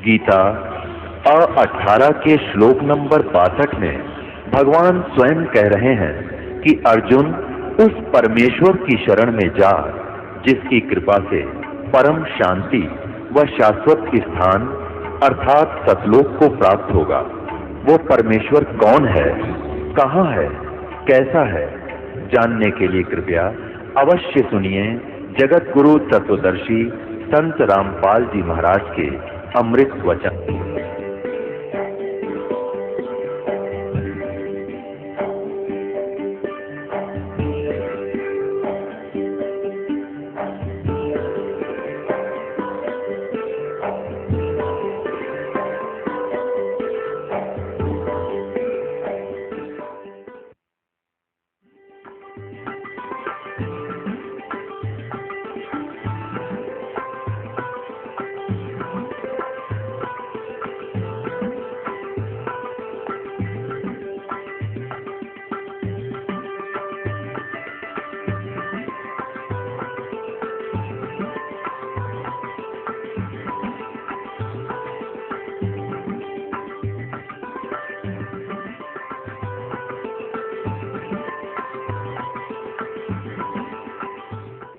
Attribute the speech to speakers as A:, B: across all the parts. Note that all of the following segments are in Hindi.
A: गीता 18 के श्लोक नंबर 62 में भगवान स्वयं कह रहे हैं कि अर्जुन उस परमेश्वर की शरण में जा जिसकी कृपा से परम शांति व शाश्वत स्थान अर्थात सतलोक को प्राप्त होगा। वो परमेश्वर कौन है, कहाँ है, कैसा है, जानने के लिए कृपया अवश्य सुनिए जगत गुरु तत्वदर्शी संत रामपाल जी महाराज के अमृत वचन।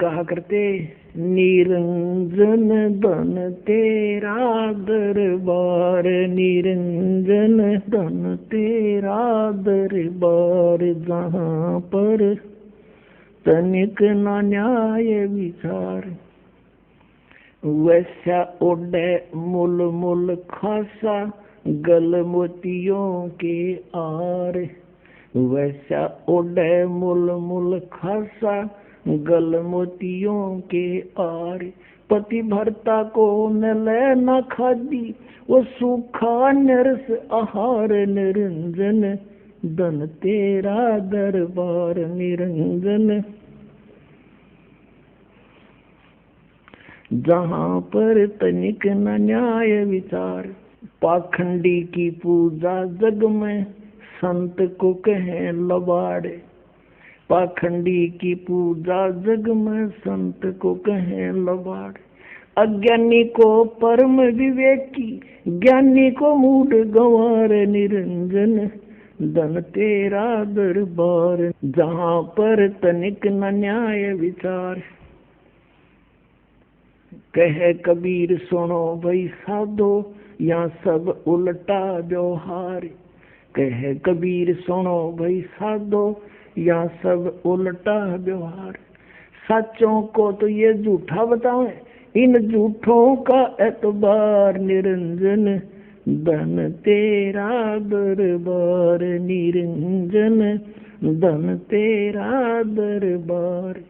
B: कहा करते निरंजन धन तेरा दरबार, निरंजन धन तेरा दरबार, जहाँ पर तनिक न न्याय विचार, वैसा ओढ़े मुल मुल खासा गल मोतियों के आर, वैसा ओढ़े मुल मुल खासा गल मोतियों के आर, पति भरता को न ले न खादी वो सूखा नरस आहार, निरंजन धन तेरा दरबार, निरंजन जहाँ पर तनिक न न्याय विचार, पाखंडी की पूजा जग में संत को कहें लबाड़े, पाखंडी की पूजा जग में संत को कहें लबाड़, अज्ञानी को परम विवेकी, ज्ञानी को मूढ़ गंवार, निरंजन धन तेरा दरबार, जहाँ पर तनिक न न्याय विचार, कहे कबीर सुनो भाई साधो यहाँ सब उल्टा व्यवहार, कहे कबीर सुनो भाई साधो यहाँ सब उल्टा व्यवहार, सच्चों को तो ये झूठा बताएं, इन झूठों का एतबार, निरंजन धन तेरा दरबार, निरंजन धन तेरा दरबार,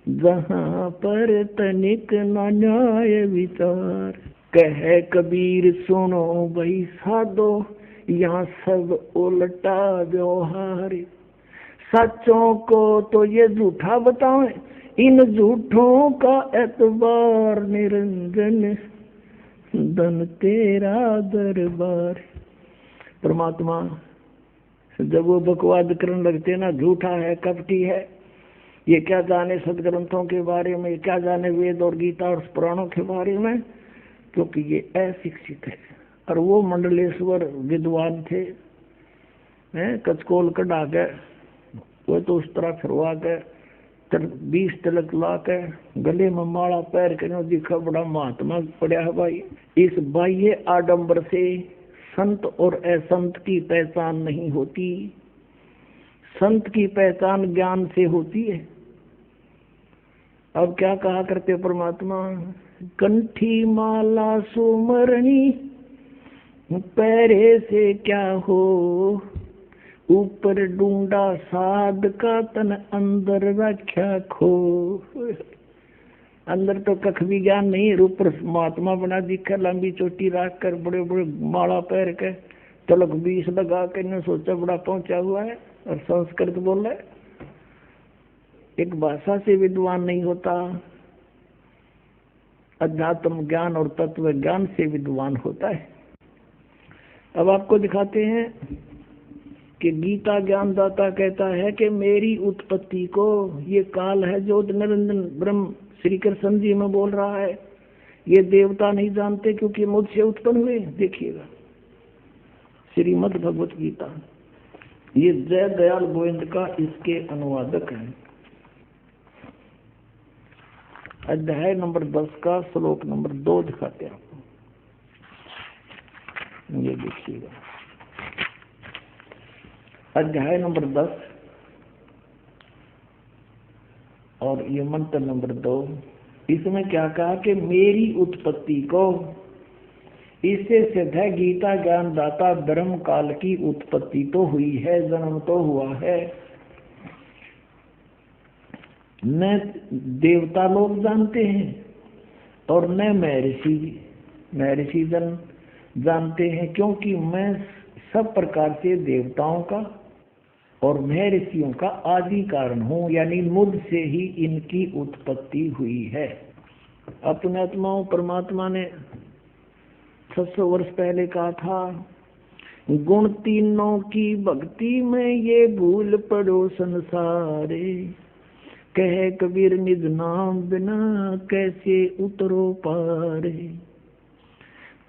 B: जहाँ पर तनिक न न्याय विचार, कहे कबीर सुनो भाई साधो यहाँ सब उल्टा व्यवहार, सच्चों को तो ये झूठा बताएं, इन झूठों का एतबार, निरंजन धन तेरा दरबार। परमात्मा जब वो बकवाद करने लगते ना, झूठा है, कपटी है, ये क्या जाने सदग्रंथों के बारे में, क्या जाने वेद और गीता और पुराणों के बारे में, क्योंकि ये अशिक्षित है। और वो मंडलेश्वर विद्वान थे, कचकोल कढ़ा के वो तो उस तरह फिरवा के 20 तिलक ला के गले में माला पैर के दिखा बड़ा महात्मा पड़ा है भाई। इस बाह्य आडंबर से संत और असंत की पहचान नहीं होती, संत की पहचान ज्ञान से होती है। अब क्या कहा करते परमात्मा, कंठी माला सुमरणी पैरे से क्या हो, ऊपर ढूंढा साध का तन अंदर रख्या खो। अंदर तो कख भी ज्ञान नहीं, ऊपर महात्मा बना दिखा, लंबी चोटी रख कर बड़े बड़े माला पैर के तलक 20 लगा के ने सोचा बड़ा पहुंचा हुआ है और संस्कृत बोल रहा है। एक भाषा से विद्वान नहीं होता, अध्यात्म ज्ञान और तत्व ज्ञान से विद्वान होता है। अब आपको दिखाते हैं कि गीता ज्ञानदाता कहता है कि मेरी उत्पत्ति को ये काल है जो निरंजन ब्रह्म श्री कृष्ण जी में बोल रहा है, ये देवता नहीं जानते क्योंकि मुझसे उत्पन्न हुए। देखिएगा श्रीमद् भगवत गीता, ये जय दयाल गोविंद का इसके अनुवादक है। अध्याय नंबर 10 का श्लोक नंबर 2 दिखाते हैं आपको, ये देखिएगा। अध्याय नंबर 10 और ये मंत्र नंबर 2। इसमें क्या कहा कि मेरी उत्पत्ति को, इससे सिद्ध है गीता ज्ञान दाता ब्रह्म काल की उत्पत्ति तो हुई है, जन्म तो हुआ है। न देवता लोग जानते हैं और न महर्षि जन जानते हैं, क्योंकि मैं सब प्रकार से देवताओं का और महर्षियों का आदि कारण हूँ, यानी मुझसे ही इनकी उत्पत्ति हुई है। अपने आत्माओं परमात्मा ने 600 वर्ष पहले कहा था, गुण तीनों की भक्ति में ये भूल पड़ो संसारे, कहे कबीर निज नाम बिना कैसे उतरो पारे।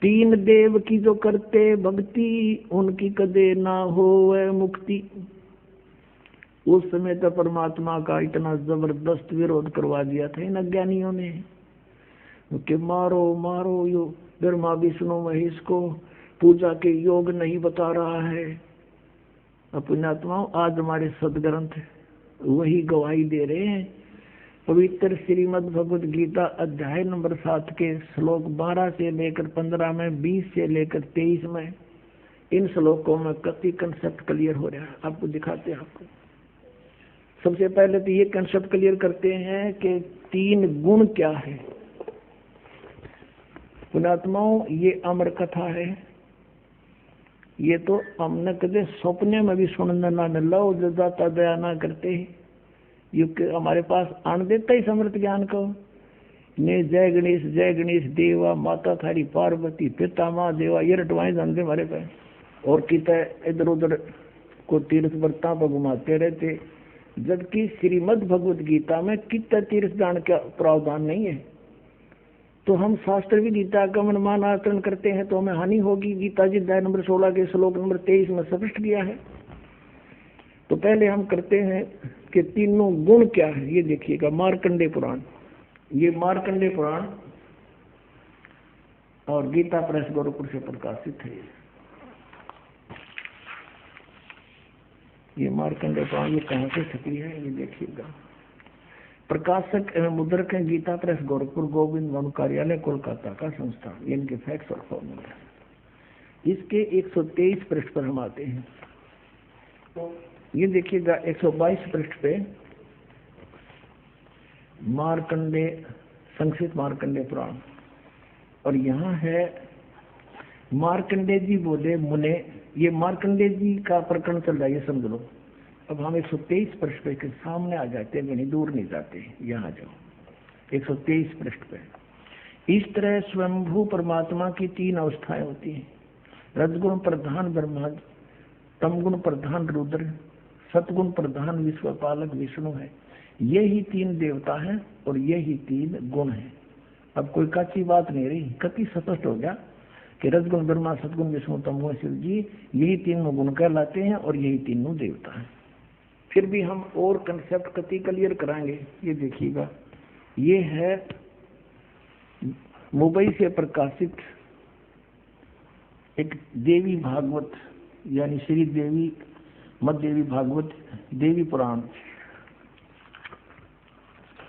B: तीन देव की जो करते भक्ति, उनकी कदे ना होवे मुक्ति। उस समय तो परमात्मा का इतना जबरदस्त विरोध करवा दिया था इन अज्ञानियों ने कि मारो मारो, यो ब्रह्मा विष्णु महेश को पूजा के योग नहीं बता रहा है। अपने आत्माओं आज हमारे सदग्रंथ वही गवाही दे रहे हैं। पवित्र श्रीमद् भगवत गीता अध्याय नंबर 7 के श्लोक 12 से लेकर 15 में, 20 से लेकर 23 में, इन श्लोकों में कति कंसेप्ट क्लियर हो रहा है। आपको दिखाते हैं। आपको सबसे पहले तो ये कंसेप्ट क्लियर करते हैं कि तीन गुण क्या है। पुणात्माओं, ये अमर कथा है। ये तो हमने कदे सपने में भी सुनना ना लो, जो दाता दया ना करते ही ये हमारे पास आन देता ही समर्थ ज्ञान को। ने जय गणेश देवा, माता थारी पार्वती, पिता माँ देवा, ये रटवाएं जानते हमारे पे। और किता इधर उधर को तीर्थ वर्ता पर घुमाते रहते, जबकि श्रीमद् भगवत गीता में कितना तीर्थ दान का प्रावधान नहीं है। तो हम शास्त्र भी गीता का मनमान आचरण करते हैं तो हमें हानि होगी। गीता जी अध्याय नंबर 16 के श्लोक नंबर 23 में स्पष्ट किया है। तो पहले हम करते हैं कि तीनों गुण क्या है। ये देखिएगा मार्कंडेय पुराण, ये मार्कंडेय पुराण और गीता प्रेस गोरखपुर से प्रकाशित है। ये मार्कंडेय पुराण ये कहाँ से छपी है ये देखिएगा। प्रकाशक एवं मुद्रक है गीता प्रेस गोरखपुर, गोविंद वन कार्यालय कोलकाता का संस्थान। ये इनके फैक्ट्स और फॉर्मूला। इसके 123 पृष्ठ पर हम आते हैं। तो ये देखिएगा 122 पृष्ठ पे मार्कंडेय, संक्षिप्त मार्कंडेय पुराण। और यहाँ है मार्कंडेय जी बोले मुने, ये मार्कंडेय जी का प्रकरण चल रहा है, ये समझ लो। अब हम 123 पृष्ठ पे के सामने आ जाते हैं, नहीं दूर नहीं जाते, यहाँ जाओ 123 पृष्ठ पे। इस तरह स्वयंभू परमात्मा की 3 अवस्थाएं होती हैं। रजगुण प्रधान ब्रह्मा, तमगुण प्रधान रुद्र, सतगुण प्रधान विश्वपालक विष्णु है। ये ही 3 देवता हैं और ये ही 3 गुण हैं। अब कोई कच्ची बात नहीं रही, कति स्पष्ट हो गया कि रजगुण ब्रह्मा, सतगुण विष्णु, तमगुण शिव जी, यही 3 गुण कहलाते हैं और यही 3 देवता हैं। फिर भी हम और कंसेप्ट कति क्लियर कराएंगे। ये देखिएगा, ये है मुंबई से प्रकाशित एक देवी भागवत, यानी श्री देवी मध्य देवी भागवत देवी पुराण,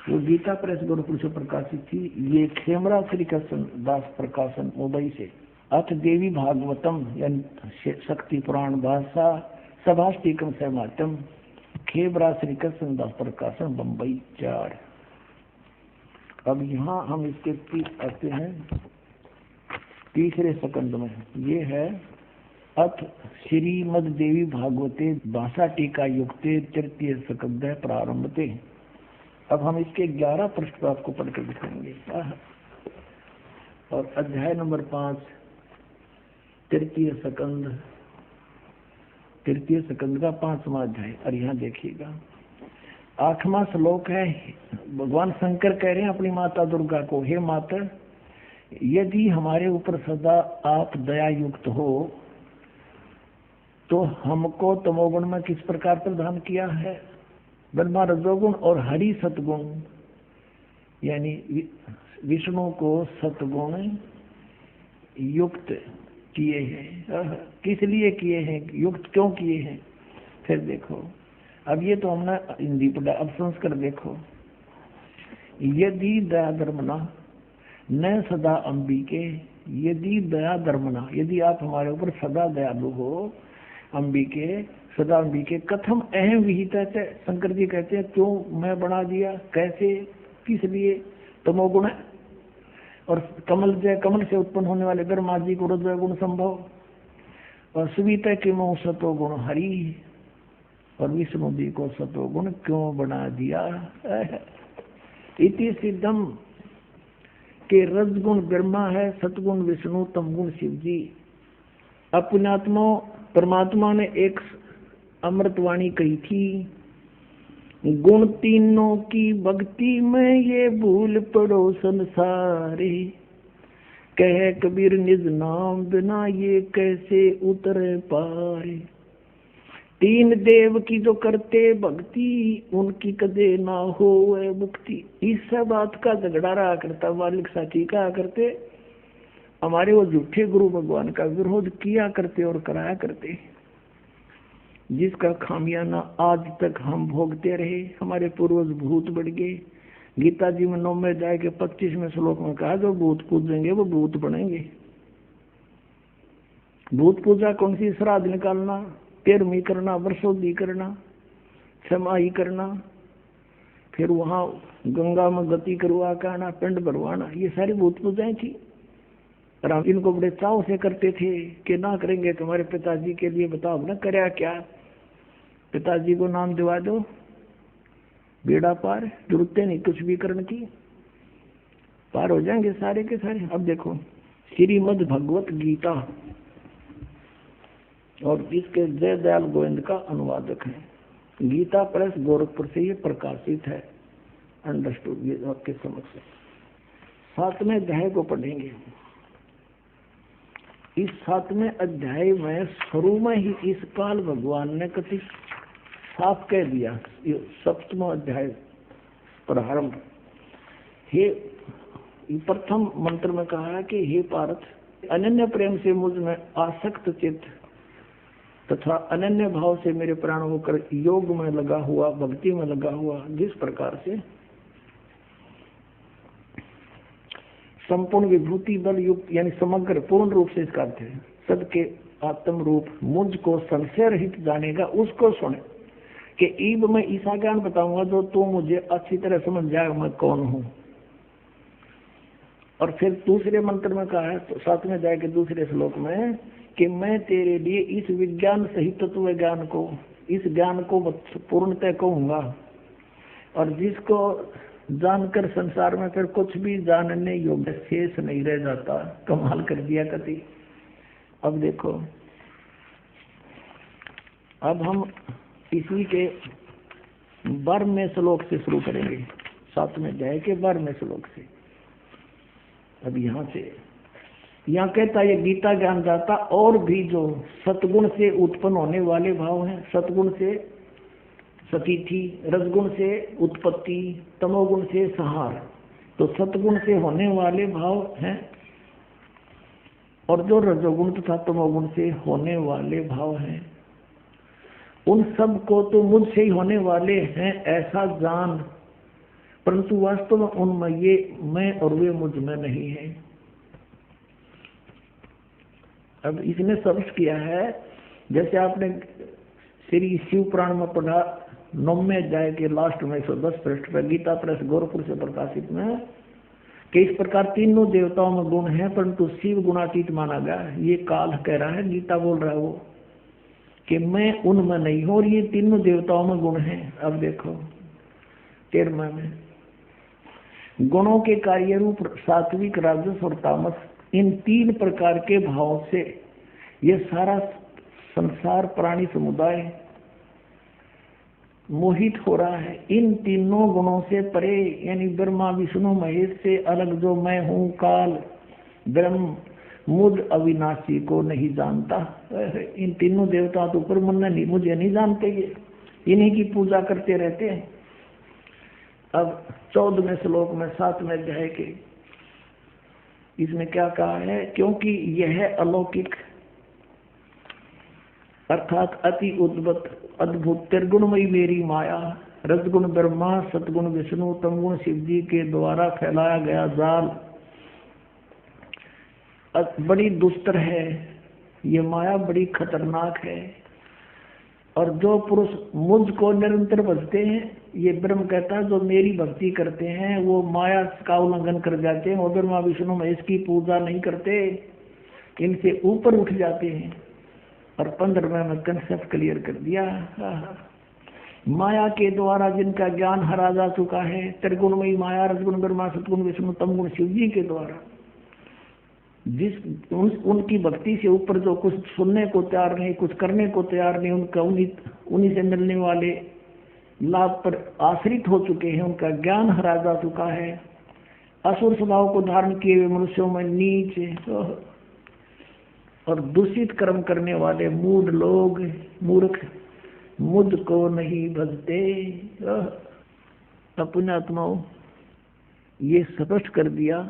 B: वो गीता प्रेस गोरखपुर से प्रकाशित थी। ये खेमरा श्री कृष्ण दास प्रकाशन मुंबई से। अथ देवी भागवतम यानी शक्ति पुराण भाषा सभाष्टिकम सहमातम, खेमरा श्री कृष्ण दास प्रकाशन बम्बई 4। अब यहाँ हम इसके आते हैं तीसरे सकंद में। ये है अथ श्रीमद देवी भागवते भाषा टीका युक्ते तृतीय सकंद प्रारंभते। अब हम इसके 11 पृष्ठ पर आपको पढ़कर दिखाएंगे। और अध्याय नंबर 5 तृतीय सकंद का 5वां अध्याय। और यहाँ देखिएगा 8वां श्लोक है। भगवान शंकर कह रहे हैं अपनी माता दुर्गा को, हे माता, यदि हमारे ऊपर सदा आप दया युक्त हो तो हमको तमोगुण में किस प्रकार प्रदान किया है? ब्रह्मा रजोगुण और हरि सतगुण, यानी विष्णु को सतगुण युक्त किए हैं। किस लिए किए हैं, युक्त क्यों किए हैं? फिर देखो, अब ये तो हमने हिंदी पढ़ा, अब संस्कृत देखो। यदि दया धर्मना न सदा अंबिके, यदि दया धर्मना, यदि आप हमारे ऊपर सदा दयालु हो, अंबिके सदा अंबिके कथम अहम विहिता से, शंकर जी कहते हैं क्यों मैं बना दिया, कैसे, किस लिए? तमोगुण है। और कमल से उत्पन्न होने वाले ब्रह्मा जी को रजोगुण संभव, और सुविता के मोह सतोगुण हरि, और विष्णु जी को सतोगुण क्यों बना दिया? इति सिद्धम के रजगुण ब्रह्मा है, सतगुण विष्णु, तमगुण शिव जी। अपनात्मा परमात्मा ने एक अमृतवाणी कही थी, गुण तीनों की भक्ति में ये भूल पड़ो संसारे, कह कबीर निज नाम बिना ये कैसे उतरे पारे। तीन देव की जो करते भक्ति, उनकी कदे ना हो मुक्ति। इस बात का झगड़ा रहा करता मालिक साची कहा करते, हमारे वो झूठे गुरु भगवान का विरोध किया करते और कराया करते, जिसका खामियाना आज तक हम भोगते रहे। हमारे पूर्वज भूत बढ़ गए। गीता जी में 9वें अध्याय के 25वें श्लोक में कहा, जो भूत पूजेंगे वो भूत बनेंगे। भूत पूजा कौन सी? श्राद्ध निकालना, तेरहवीं करना, वर्षोद्धि करना, क्षमाई करना, फिर वहां गंगा में गति करवा के आना, पिंड भरवाना, ये सारी भूत पूजाएं थी। और हम इनको बड़े चाव से करते थे कि ना करेंगे तुम्हारे पिताजी के लिए, बताओ ना करया क्या? पिताजी को नाम दिवा दो, बेड़ा पार, जरूरत नहीं कुछ भी करने की, पार हो जाएंगे सारे के सारे। अब देखो, श्रीमद् भगवत गीता, और इसके जय दयाल गोविंद का अनुवादक है। गीता प्रेस गोरखपुर से ये प्रकाशित है। अंडरस्टूड, ये आपके समक्ष 7वें अध्याय को पढ़ेंगे। इस 7वें अध्याय में शुरू में ही इस काल भगवान ने कति साफ कह दिया। 7वां अध्याय प्रारंभ, हे प्रथम मंत्र में कहा है कि हे पार्थ, अनन्य प्रेम से मुझ में आसक्त चित्त तथा अनन्य भाव से मेरे प्राण होकर योग में लगा हुआ, भक्ति में लगा हुआ, जिस प्रकार से संपूर्ण विभूति बल युक्त, यानी समग्र पूर्ण रूप से इसका अर्थ है सबके आत्म रूप मुझको संशय रहित जानेगा, उसको सुने। कि ईब मैं ईसा ज्ञान बताऊंगा जो तू मुझे अच्छी तरह समझ जाएगा मैं कौन हूं। और फिर दूसरे मंत्र में कहा है, तो 7वें अध्याय के दूसरे श्लोक में, कि मैं तेरे लिए इस विज्ञान सहित तत्व ज्ञान को, इस ज्ञान को पूर्णतः कहूंगा, और जिसको जानकर संसार में फिर कुछ भी जानने योग्य शेष नहीं रह जाता। कमाल कर दिया कति। अब देखो, अब हम इसी के 12वें श्लोक से शुरू करेंगे, 7वें अध्याय के 12वें श्लोक से। अब यहाँ कहता है, ये गीता ज्ञान दाता और भी जो सतगुण से उत्पन्न होने वाले भाव हैं, सतगुण से सतीथि, रजगुण से उत्पत्ति, तमोगुण से संहार, तो सतगुण से होने वाले भाव हैं, और जो रजोगुण तथा तमोगुण से होने वाले भाव हैं, उन सब को तो मुझसे ही होने वाले हैं ऐसा जान, परंतु वास्तव में उनमें ये मैं और वे मुझ में नहीं है। अब इसने सर्च किया है, जैसे आपने श्री शिव पुराण में पढ़ा 9वें अध्याय के लास्ट में 110 पृष्ठ पर, गीता प्रेस गोरखपुर से प्रकाशित में, कि इस प्रकार तीनों देवताओं में गुण है परंतु शिव गुणातीत माना गया। ये काल कह रहा है, गीता बोल रहा है वो, कि मैं उनमें नहीं हूं और ये तीनों देवताओं में गुण हैं। अब देखो 13वें में, गुणों के कार्य रूप सात्विक, राजस और तामस, इन 3 प्रकार के भाव से ये सारा संसार प्राणी समुदाय मोहित हो रहा है। इन तीनों गुणों से परे, यानी ब्रह्मा विष्णु महेश से अलग जो मैं हूँ, काल, ब्रह्म मुझ अविनाशी को नहीं जानता। इन तीनों देवता तो ऊपर मुझे नहीं जानते, ये इन्हीं की पूजा करते रहते हैं। अब 14वें श्लोक में 7वें अध्याय के इसमें क्या कहा है, क्योंकि यह अलौकिक अर्थात अति अद्भुत त्रिगुणमयी मेरी माया, रजगुण ब्रह्मा, सतगुण विष्णु, तमगुण शिव जी के द्वारा फैलाया गया जाल बड़ी दुस्तर है। ये माया बड़ी खतरनाक है। और जो पुरुष मुझको निरंतर भजते हैं, ये ब्रह्म कहता है, जो मेरी भक्ति करते हैं वो माया का उल्लंघन कर जाते हैं, वो ब्रह्मा विष्णु महेश की पूजा नहीं करते, इनसे ऊपर उठ जाते हैं। और 15वें में कंसेप्ट क्लियर कर दिया। माया के द्वारा जिनका ज्ञान हरा जा चुका है, त्रिगुणमयी माया, रजगुण ब्रह्मा, सतगुण विष्णु, तमगुण शिव जी के द्वारा उनकी भक्ति से ऊपर जो कुछ सुनने को तैयार नहीं, कुछ करने को तैयार नहीं, उनका उन्हीं से मिलने वाले लाभ पर आश्रित हो चुके हैं, उनका ज्ञान हरा जा चुका है। असुर स्वभाव को धारण किए हुए मनुष्यों में नीच और दूषित कर्म करने वाले मूढ़ लोग, मूर्ख मुझको नहीं भजते। अपने आत्माओं ये स्पष्ट कर दिया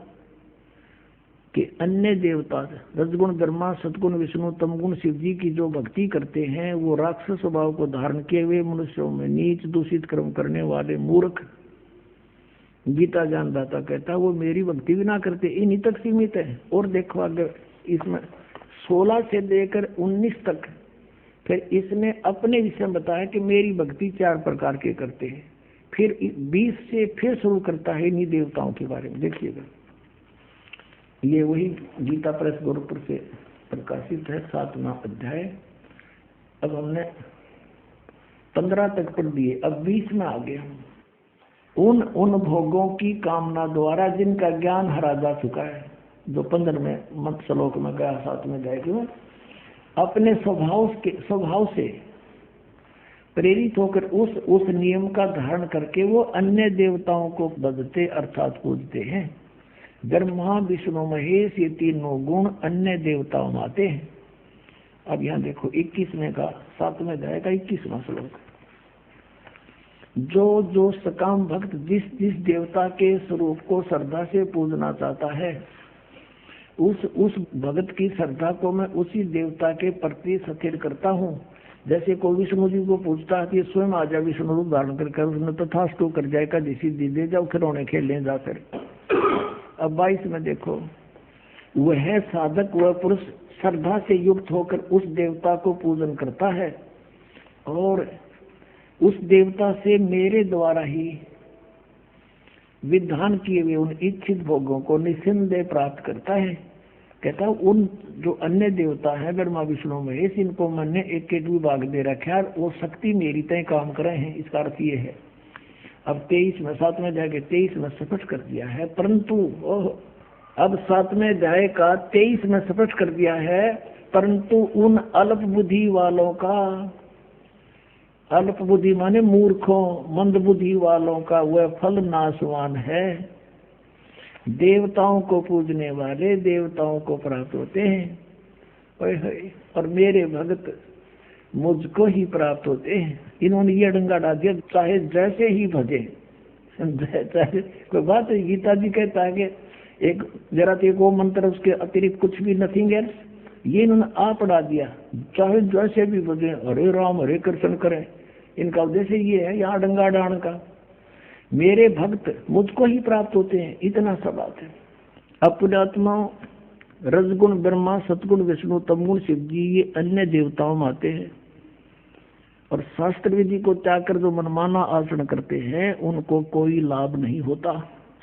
B: कि अन्य देवता रजगुण ब्रह्मा, सतगुण विष्णु, तमगुण शिव जी की जो भक्ति करते हैं वो राक्षस स्वभाव को धारण किए हुए मनुष्यों में नीच दूषित कर्म करने वाले मूर्ख। गीता ज्ञानदाता कहता है वो मेरी भक्ति भी ना करते, इन्हीं तक सीमित है। और देखो अगर इसमें 16 से लेकर 19 तक फिर इसने अपने विषय में बताया कि मेरी भक्ति 4 प्रकार के करते हैं। फिर 20 से फिर शुरू करता है इन्हीं देवताओं के बारे में। देखिएगा, ये वही गीता प्रेस गोरखपुर से प्रकाशित है 7वां अध्याय। अब हमने 15 तक पढ़ दिए, अब 20 में आ गए हम। उन भोगों की कामना द्वारा जिनका ज्ञान हरा जा चुका है, जो 15वें श्लोक में गया 7वें अध्याय में, अपने स्वभाव से प्रेरित होकर उस नियम का धारण करके वो अन्य देवताओं को भजते अर्थात पूजते हैं। ब्रह्मा विष्णु महेश ये तीनों गुण अन्य देवताओं में आते हैं। अब यहाँ देखो 21वें का 7वें अध्याय का 21वां श्लोक, जो सकाम भक्त जिस देवता के स्वरूप को श्रद्धा से पूजना चाहता है, उस भगत की श्रद्धा को मैं उसी देवता के प्रति स्थिर करता हूँ। जैसे कोई विष्णु जी को पूछता है कि स्वयं आ जा विष्णु रूप धारण कर उसने तथास्तु कर जाएगा, जैसी दे जाओ खिलौने खेलने जाकर। अब 22 में देखो, वह साधक वह पुरुष श्रद्धा से युक्त होकर उस देवता को पूजन करता है और उस देवता से मेरे द्वारा ही विधान किए हुए उन इच्छित भोगों को निस्संदेह प्राप्त करता है। कहता है उन जो अन्य देवता है ब्रह्मा विष्णु महेश, इनको मैंने एक विभाग दे रखा है, वो शक्ति मेरी तय काम कर रहे हैं। इसका अर्थ ये है, अब 23 में 7वें अध्याय के 23 में स्पष्ट कर दिया है, परंतु अब 7वें अध्याय का 23 में स्पष्ट कर दिया है, परंतु उन अल्प बुद्धि वालों का, अल्प बुद्धि माने मूर्खों मंद बुद्धि वालों का वह फल नाशवान है। देवताओं को पूजने वाले देवताओं को प्राप्त होते हैं और मेरे भगत मुझको ही प्राप्त होते हैं। इन्होंने ये डंगा डाल दिया, चाहे जैसे ही भजे, चाहे कोई बात है। गीता जी कहता है कि एक जरा तो वो मंत्र उसके अतिरिक्त कुछ भी नथिंग एल्स, ये इन्होंने आ पढ़ा दिया, चाहे जैसे भी भजे हरे राम हरे कृष्ण करें। इनका उद्देश्य ये है यहाँ डंगा डाण का, मेरे भक्त मुझको ही प्राप्त होते हैं, इतना सा बात है। अपने आत्मा रजगुण ब्रह्मा सतगुण विष्णु तमगुण शिव जी ये अन्य देवताओं में आते हैं और शास्त्र विधि को त्याग कर जो मनमाना आचरण करते हैं उनको कोई लाभ नहीं होता।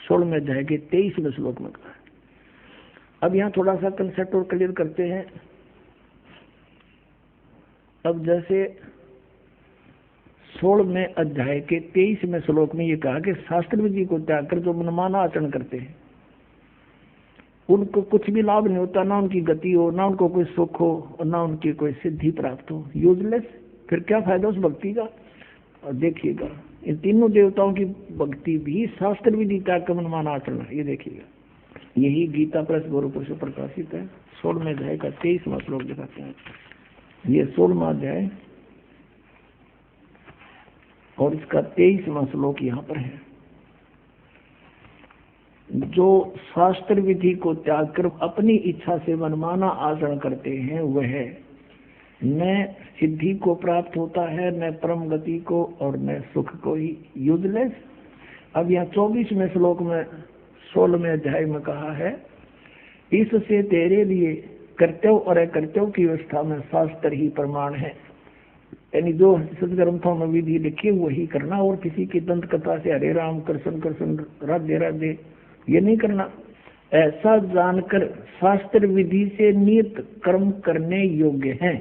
B: 16वें अध्याय के 23वें श्लोक में कहा। अब यहाँ थोड़ा सा कंसेप्ट और क्लियर करते हैं। अब जैसे 16वें अध्याय के 23वें श्लोक में ये कहा कि शास्त्र विधि को त्याग कर जो मनमाना आचरण करते हैं उनको कुछ भी लाभ नहीं होता, ना उनकी गति हो, ना उनको कोई सुख हो और ना उनकी कोई सिद्धि प्राप्त हो। यूजलेस, फिर क्या फायदा उस भक्ति का। और देखिएगा इन तीनों देवताओं की भक्ति भी शास्त्र विधि त्याग कर मनमाना आचरण है। ये देखिएगा यही गीता प्रेस गोरखपुर से प्रकाशित है। 16वें अध्याय का 23वां श्लोक दिखाते हैं। ये 16वां अध्याय और इसका 23वां श्लोक यहाँ पर है। जो शास्त्र विधि को त्याग कर अपनी इच्छा से मनमाना आचरण करते हैं वह न सिद्धि को प्राप्त होता है, न परम गति को, और न सुख को ही। यूजलेस। अब यहाँ 24वें श्लोक में 16वें अध्याय में कहा है, इससे तेरे लिए कर्तव्य और अकर्तव्य की व्यवस्था में शास्त्र ही प्रमाण है। यानी जो सदग्रंथों में विधि लिखी वही करना, और किसी की दंत कथा से हरे राम कृष्ण कृष्ण राधे राधे ये नहीं करना। ऐसा जानकर शास्त्र विधि से नियत कर्म करने योग्य हैं।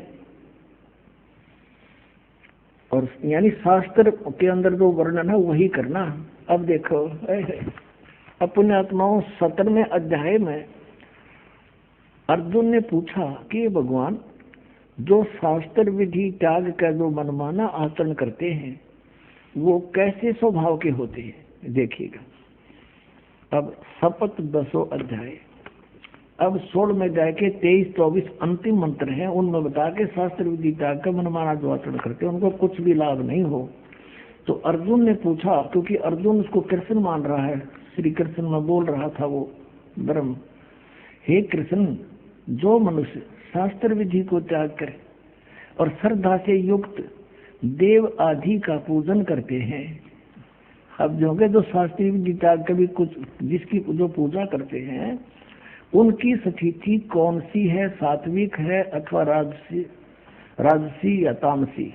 B: और यानी शास्त्र के अंदर जो वर्णन है वही करना। अब देखो अपने आत्माओं 17वें अध्याय में अर्जुन ने पूछा कि भगवान जो शास्त्र विधि त्याग कर जो मनमाना आचरण करते हैं वो कैसे स्वभाव के होते हैं। देखिएगा अब शपथ 10वां अध्याय, अब 16वें अध्याय के 23-24 अंतिम मंत्र हैं। उनमें बता के शास्त्र विधि त्याग कर मनमाना जो आचरण करते हैं उनको कुछ भी लाभ नहीं हो। तो अर्जुन ने पूछा, क्योंकि अर्जुन उसको कृष्ण मान रहा है, श्री कृष्ण में बोल रहा था वो ब्रह्म, हे कृष्ण जो मनुष्य शास्त्र विधि को त्याग करे और श्रद्धा से युक्त देव आदि का पूजन करते हैं। अब जो शास्त्रीय विधि त्याग कभी कुछ जिसकी जो पूजा करते हैं उनकी स्थिति कौन सी है, सात्विक है अथवा राजसी या तामसी।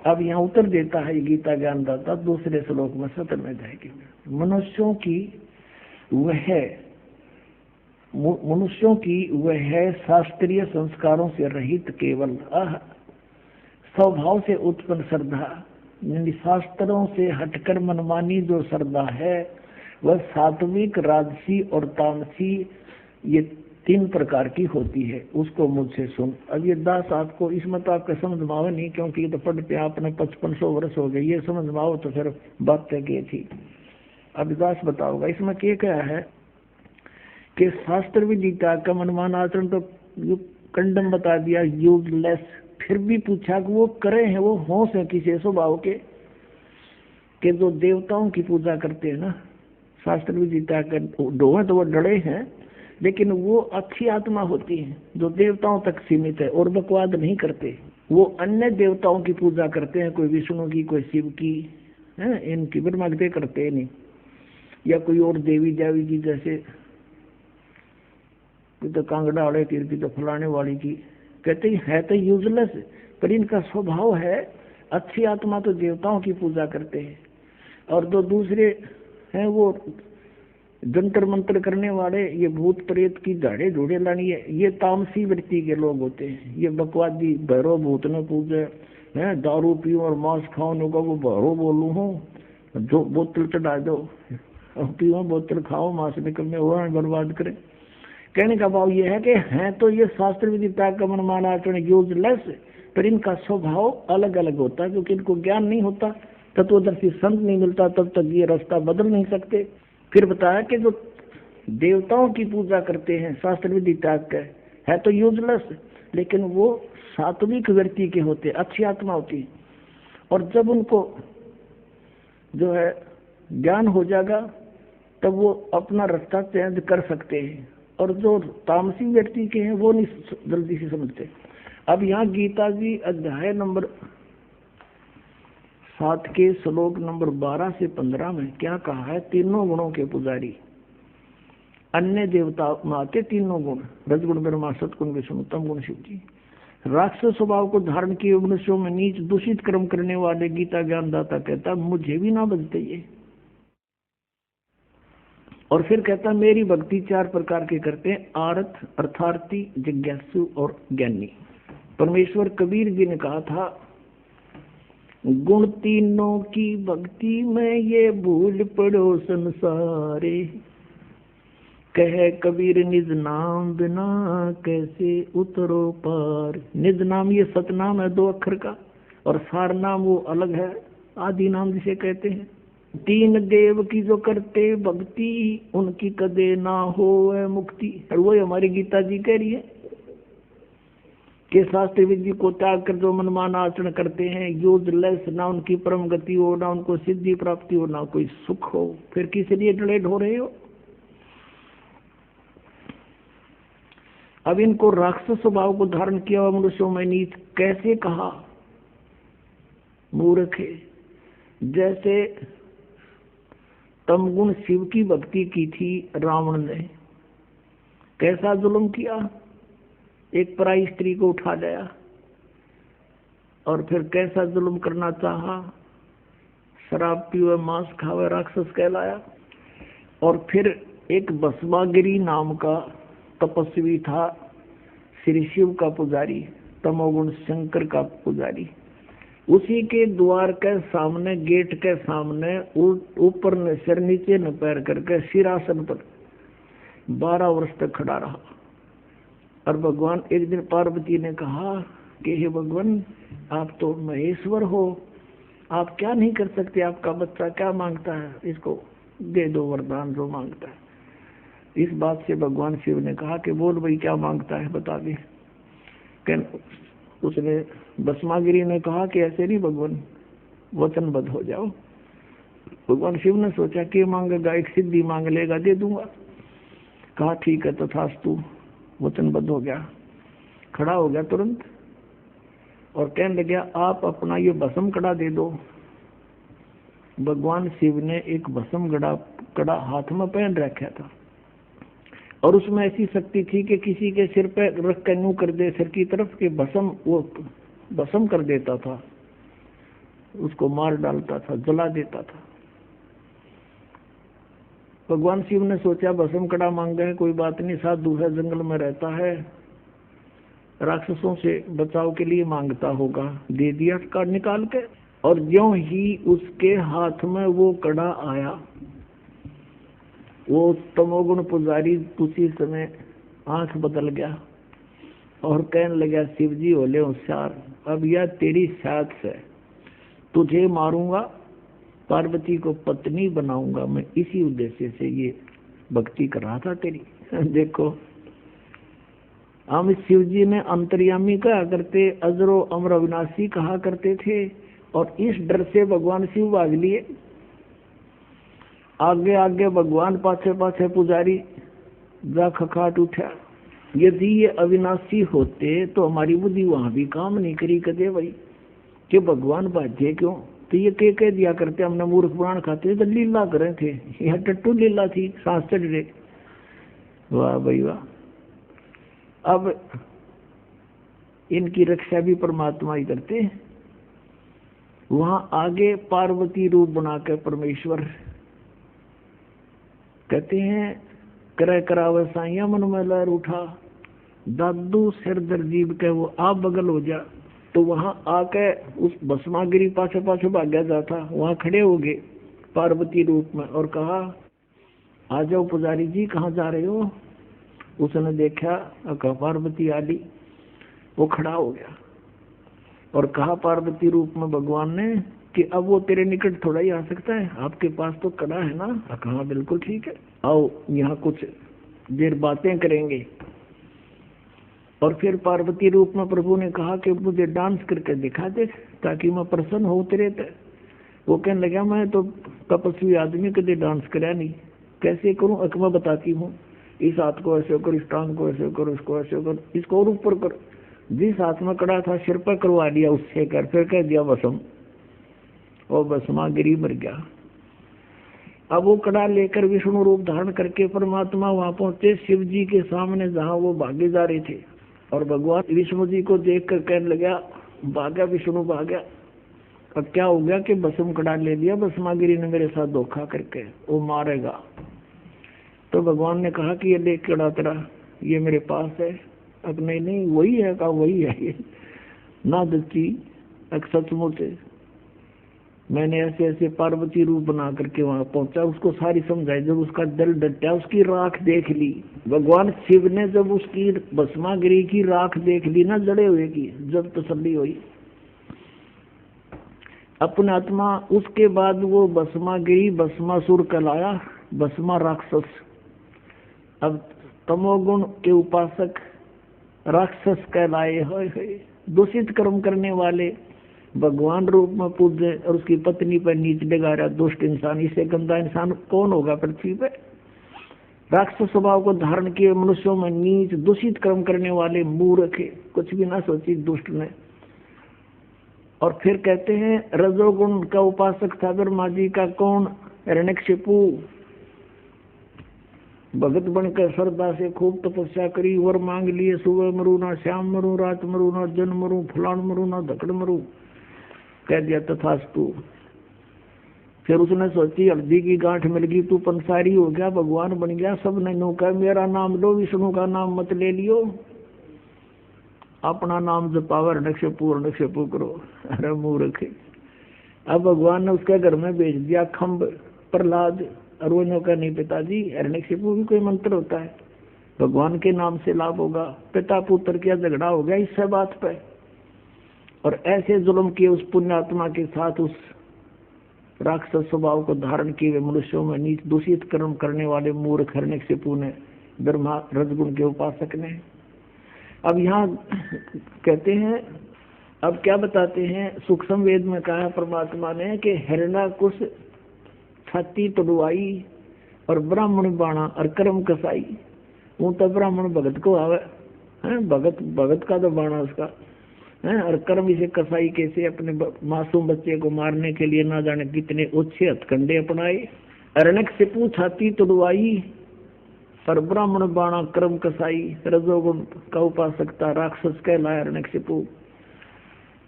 B: अब यहाँ उत्तर देता है गीता ज्ञानदाता दूसरे श्लोक में 17वें अध्याय के मनुष्यों की वह शास्त्रीय संस्कारों से रहित केवल स्वभाव से उत्पन्न श्रद्धा, शास्त्रों से हटकर मनमानी जो श्रद्धा है वह सात्विक, राजसी और तामसी ये 3 प्रकार की होती है। उसको मुझसे सुन। अब ये दास आपको इसमें तो आपका समझ में आवे नहीं, क्योंकि तो पढ़ते आपने 5500 वर्ष हो गए, ये समझ में आओ तो फिर बात तय की थी। अब दास बताओगा इसमें क्या है कि शास्त्र विधि त्याग का मनमाना आचरण तो कंडम बता दिया, यूजलेस। फिर भी पूछा कि वो करे हैं, वो होश है किसी स्वभाव के जो देवताओं की पूजा करते हैं ना, शास्त्र विधि त्याग कर डोहे तो वो डरे हैं, लेकिन वो अच्छी आत्मा होती है जो देवताओं तक सीमित है और बकवाद नहीं करते। वो अन्य देवताओं की पूजा करते हैं, कोई विष्णु की, कोई शिव की, है इनकी ब्रह्मा की करते नहीं, या कोई और देवी देवी की, जैसे कोई तो कांगड़ा वाले तीर की, तो फलाने वाली की। कहते है तो यूजलेस, पर इनका स्वभाव है अच्छी आत्मा तो देवताओं की पूजा करते हैं। और जो दूसरे हैं वो जंतर मंत्र करने वाले, ये भूत प्रेत की झाड़े झूड़े लानी है, ये तामसी वृत्ति के लोग होते हैं। ये बकवादी भैरव भूत न पूजे है, दारू पीऊं और मांस खाओ, को वो भैरव बोलूं हूँ, जो बोतल चढ़ा दो, पीओ बोतल खाओ, मांस निकलने हुआ बर्बाद करे। कहने का भाव ये है कि हैं तो ये शास्त्र विधि त्याग का मनमाना आचरण यूजलेस, पर इनका स्वभाव अलग अलग होता है, क्योंकि इनको ज्ञान नहीं होता, तत्वदर्शी संत नहीं मिलता, तब तक ये रास्ता बदल नहीं सकते। फिर बताया कि जो देवताओं की पूजा करते हैं शास्त्र विधि त्याग कर है तो यूजलेस, लेकिन वो सात्विक व्यक्ति के होते, अच्छी आत्मा होती। और जब उनको जो है ज्ञान हो जाएगा तब वो अपना रास्ता चेंज कर सकते हैं, और जो तामसी व्यक्ति के हैं वो नहीं जल्दी से समझते। अब यहाँ गीता जी अध्याय नंबर 7 के श्लोक नंबर 12 से 15 में क्या कहा है, तीनों गुणों के पुजारी, अन्य देवता में आते तीनों गुण, रजगुण ब्रह्मा, सतगुण विष्णु, तम गुण शिव जी। राक्षस स्वभाव को धारण किए मनुष्यों में नीच दूषित कर्म करने वाले गीता ज्ञानदाता कहता मुझे भी ना बचते ये। और फिर कहता मेरी भक्ति 4 प्रकार के करते हैं, आरत, अर्थार्थी, जिज्ञासु और ज्ञानी। परमेश्वर कबीर जी ने कहा था, गुण तीनों की भक्ति में ये भूल पड़ो संसारे, कह कबीर निज नाम बिना कैसे उतरो पार। निज नाम ये सतनाम है 2 अक्षर का, और सार नाम वो अलग है, आदि नाम जिसे कहते हैं। तीन देव की जो करते भक्ति उनकी कदे ना हो मुक्ति। और वही हमारी गीता जी कह रही है कि शास्त्र विधि को त्याग कर जो मनमाना आचरण करते हैं, यूजलेस, ना उनकी परम गति हो, ना उनको सिद्धि प्राप्ति हो, ना कोई सुख हो, फिर किस लिए डलेट हो रहे हो। अब इनको राक्षस स्वभाव को धारण किया हुआ मनुष्यों में नीच कैसे कहा, मूर्ख है। जैसे तमगुण शिव की भक्ति की थी रावण ने, कैसा जुल्म किया, एक पराई स्त्री को उठा लिया और फिर कैसा जुल्म करना चाहा, शराब पीवे, मांस खावे, राक्षस कहलाया। और फिर एक भस्मागिरी नाम का तपस्वी था, श्री शिव का पुजारी, तमोगुण शंकर का पुजारी, उसी के द्वार के सामने, गेट के सामने ऊपर न सिर नीचे न पैर करके सिरासन पर 12 वर्ष तक खड़ा रहा। और भगवान, एक दिन पार्वती ने कहा कि हे भगवान, आप तो महेश्वर हो, आप क्या नहीं कर सकते, आपका बच्चा क्या मांगता है, इसको दे दो वरदान जो मांगता है। इस बात से भगवान शिव ने कहा कि बोल भाई क्या मांगता है, बता दे। उसने, भस्मागिरी ने कहा कि ऐसे नहीं भगवान, वचनबद्ध हो जाओ। भगवान शिव ने सोचा कि मांगेगा, एक सिद्धि मांग लेगा, दे दूंगा। कहा ठीक है तथास्तु, वचनबद्ध हो गया, खड़ा हो गया तुरंत और कहने लगा आप अपना ये भस्म कड़ा दे दो। भगवान शिव ने एक भस्म कड़ा हाथ में पहन रखा था और उसमें ऐसी शक्ति थी कि किसी के सिर पे रख कर यूं कर दे, सिर की तरफ के भस्म कर देता था, उसको मार डालता था, जला देता था। भगवान शिव ने सोचा भस्म कड़ा मांगा है, कोई बात नहीं, साधु है, जंगल में रहता है, राक्षसों से बचाव के लिए मांगता होगा। दे दिया कड़ा निकाल के, और ज्यों ही उसके हाथ में वो कड़ा आया, वो तमोगुण पुजारी उसी समय आंख बदल गया और कहने लगा शिव जी होले होशियार, अब यह तेरी साथ है, तुझे मारूंगा, पार्वती को पत्नी बनाऊंगा मैं, इसी उद्देश्य से ये भक्ति कर रहा था तेरी। देखो हम शिव जी ने अंतर्यामी कहा करते, अजरो अमर अविनाशी कहा करते थे, और इस डर से भगवान शिव भाग लिए। आगे आगे भगवान, पाछे पाछे पुजारी, जा खखाट उठा। यदि ये अविनाशी होते तो हमारी बुद्धि वहां भी काम नहीं करी कदे भाई, कि भगवान बाजे क्यों, तो ये कह दिया करते हमने मूर्ख पुराण खाते तो लीला करे थे, यह टट्टू लीला थी, सांस चढ़ रहे। वाह भाई वाह। अब इनकी रक्षा भी परमात्मा ही करते। वहां आगे पार्वती रूप बनाकर परमेश्वर कहते हैं, करे करावे साइया मन में लहर उठा, दादू सिर दर्जीब के वो आप बगल हो जा। तो वहां आके उस भस्मागिरी पाछे पाछे भाग्या जाता, वहां खड़े हो गए पार्वती रूप में और कहा आ जाओ पुजारी जी, कहाँ जा रहे हो। उसने देखा, कहा पार्वती आली, वो खड़ा हो गया और कहा पार्वती रूप में भगवान ने कि अब वो तेरे निकट थोड़ा ही आ सकता है, आपके पास तो कड़ा है ना। कहा बिल्कुल ठीक है, आओ यहाँ कुछ देर बातें करेंगे। और फिर पार्वती रूप में प्रभु ने कहा कि मुझे डांस करके दिखा दे ताकि मैं प्रसन्न हो तेरे पे। वो कहने लगा मैं तो तपस्वी आदमी, कभी डांस कराया नहीं, कैसे करूं, मैं बताती हूँ, इस हाथ को ऐसे करो, इस टांग को ऐसे करो, इसको ऐसे करो, इसको और ऊपर करो। जिस हाथ में कड़ा था सिर पर करवा दिया उससे कर, फिर कह दिया भस्म, और भस्मागिरी मर गया। अब वो कड़ा लेकर विष्णु रूप धारण करके परमात्मा वहां पहुंचे शिव जी के सामने, जहाँ वो भागे जा रहे थे। और भगवान विष्णु जी को देख कर कहने लगा, भागा विष्णु भागा। अब क्या हो गया कि भस्म कड़ा ले लिया, भस्मागिरी ने मेरे साथ धोखा करके, वो मारेगा। तो भगवान ने कहा कि ये देख कड़ा तेरा, ये मेरे पास है। अब नहीं वही है, कहा वही है ये ना दच्ची, सचमुच मैंने ऐसे ऐसे पार्वती रूप बना करके वहां पहुंचा, उसको सारी समझाई। जब उसका दिल डटा, उसकी राख देख ली, भगवान शिव ने जब उसकी भस्मागिरी की राख देख ली ना, जड़े हुए की, जब तसल्ली हुई, अपने आत्मा। उसके बाद वो भस्मा गिरी, भस्मासुर कहलाया, भस्मा राक्षस। अब तमोगुण के उपासक राक्षस कहलाए। है दूषित कर्म करने वाले भगवान रूप में पूजे और उसकी पत्नी पर नीच डगा रहा दुष्ट इंसान। इससे गंदा इंसान कौन होगा पृथ्वी पे? राक्षस स्वभाव को धारण किए मनुष्यों में नीच दूषित कर्म करने वाले मूर्ख, कुछ भी ना सोची दुष्ट ने। और फिर कहते हैं रजोगुण का उपासक था ब्रह्मा जी का कौन? हिरण्यकशिपु। भगत बनकर श्रद्धा से खूब तपस्या करी, वर मांग लिए, सुबह मरू ना श्याम मरू, रात मरू ना जन मरू, फलान मरू ना धकड़ मरू, कह दिया तथास्तु। फिर उसने सोची हल्दी की गांठ मिल गई, तू पंसारी हो गया, भगवान बन गया। सब ने नो कहा मेरा नाम लो, विष्णु का नाम मत ले लियो, अपना नाम जपावर हिरण्यकशिपु करो। अरे मूर्ख। अब भगवान ने उसके घर में भेज दिया खम्ब प्रहलाद, और वो नो का नहीं पिताजी हिरण्यकशिपु भी कोई मंत्र होता है, भगवान के नाम से लाभ होगा। पिता पुत्र का झगड़ा हो गया इससे बात पे। और ऐसे जुल्म किए उस पुण्यात्मा के साथ, उस राक्षस स्वभाव को धारण किए हुए मनुष्यों में नीच दूषित कर्म करने वाले मूर्ख हिरण्यकशिपु ने, ब्रह्मा रजगुण के उपासक ने। अब यहाँ कहते हैं, अब क्या बताते हैं, सूक्ष्म वेद में कहा परमात्मा ने कि हिरण्यकुश छाती तोड़वाई और ब्राह्मण बाणा और कर्म कसाई। वो तो ब्राह्मण भगत को आवे है, भगत का तो बाणा उसका है, और कर्म इसे कसाई कैसे अपने मासूम बच्चे को मारने के लिए ना जाने कितने ऊंचे हथकंडे अपनाए। हिरण्यकशिपु छाती तोड़वाई और ब्राह्मण बाणा कर्म कसाई, रजोगुण का उपासक था, राक्षस कहलाया हिरण्यकशिपु।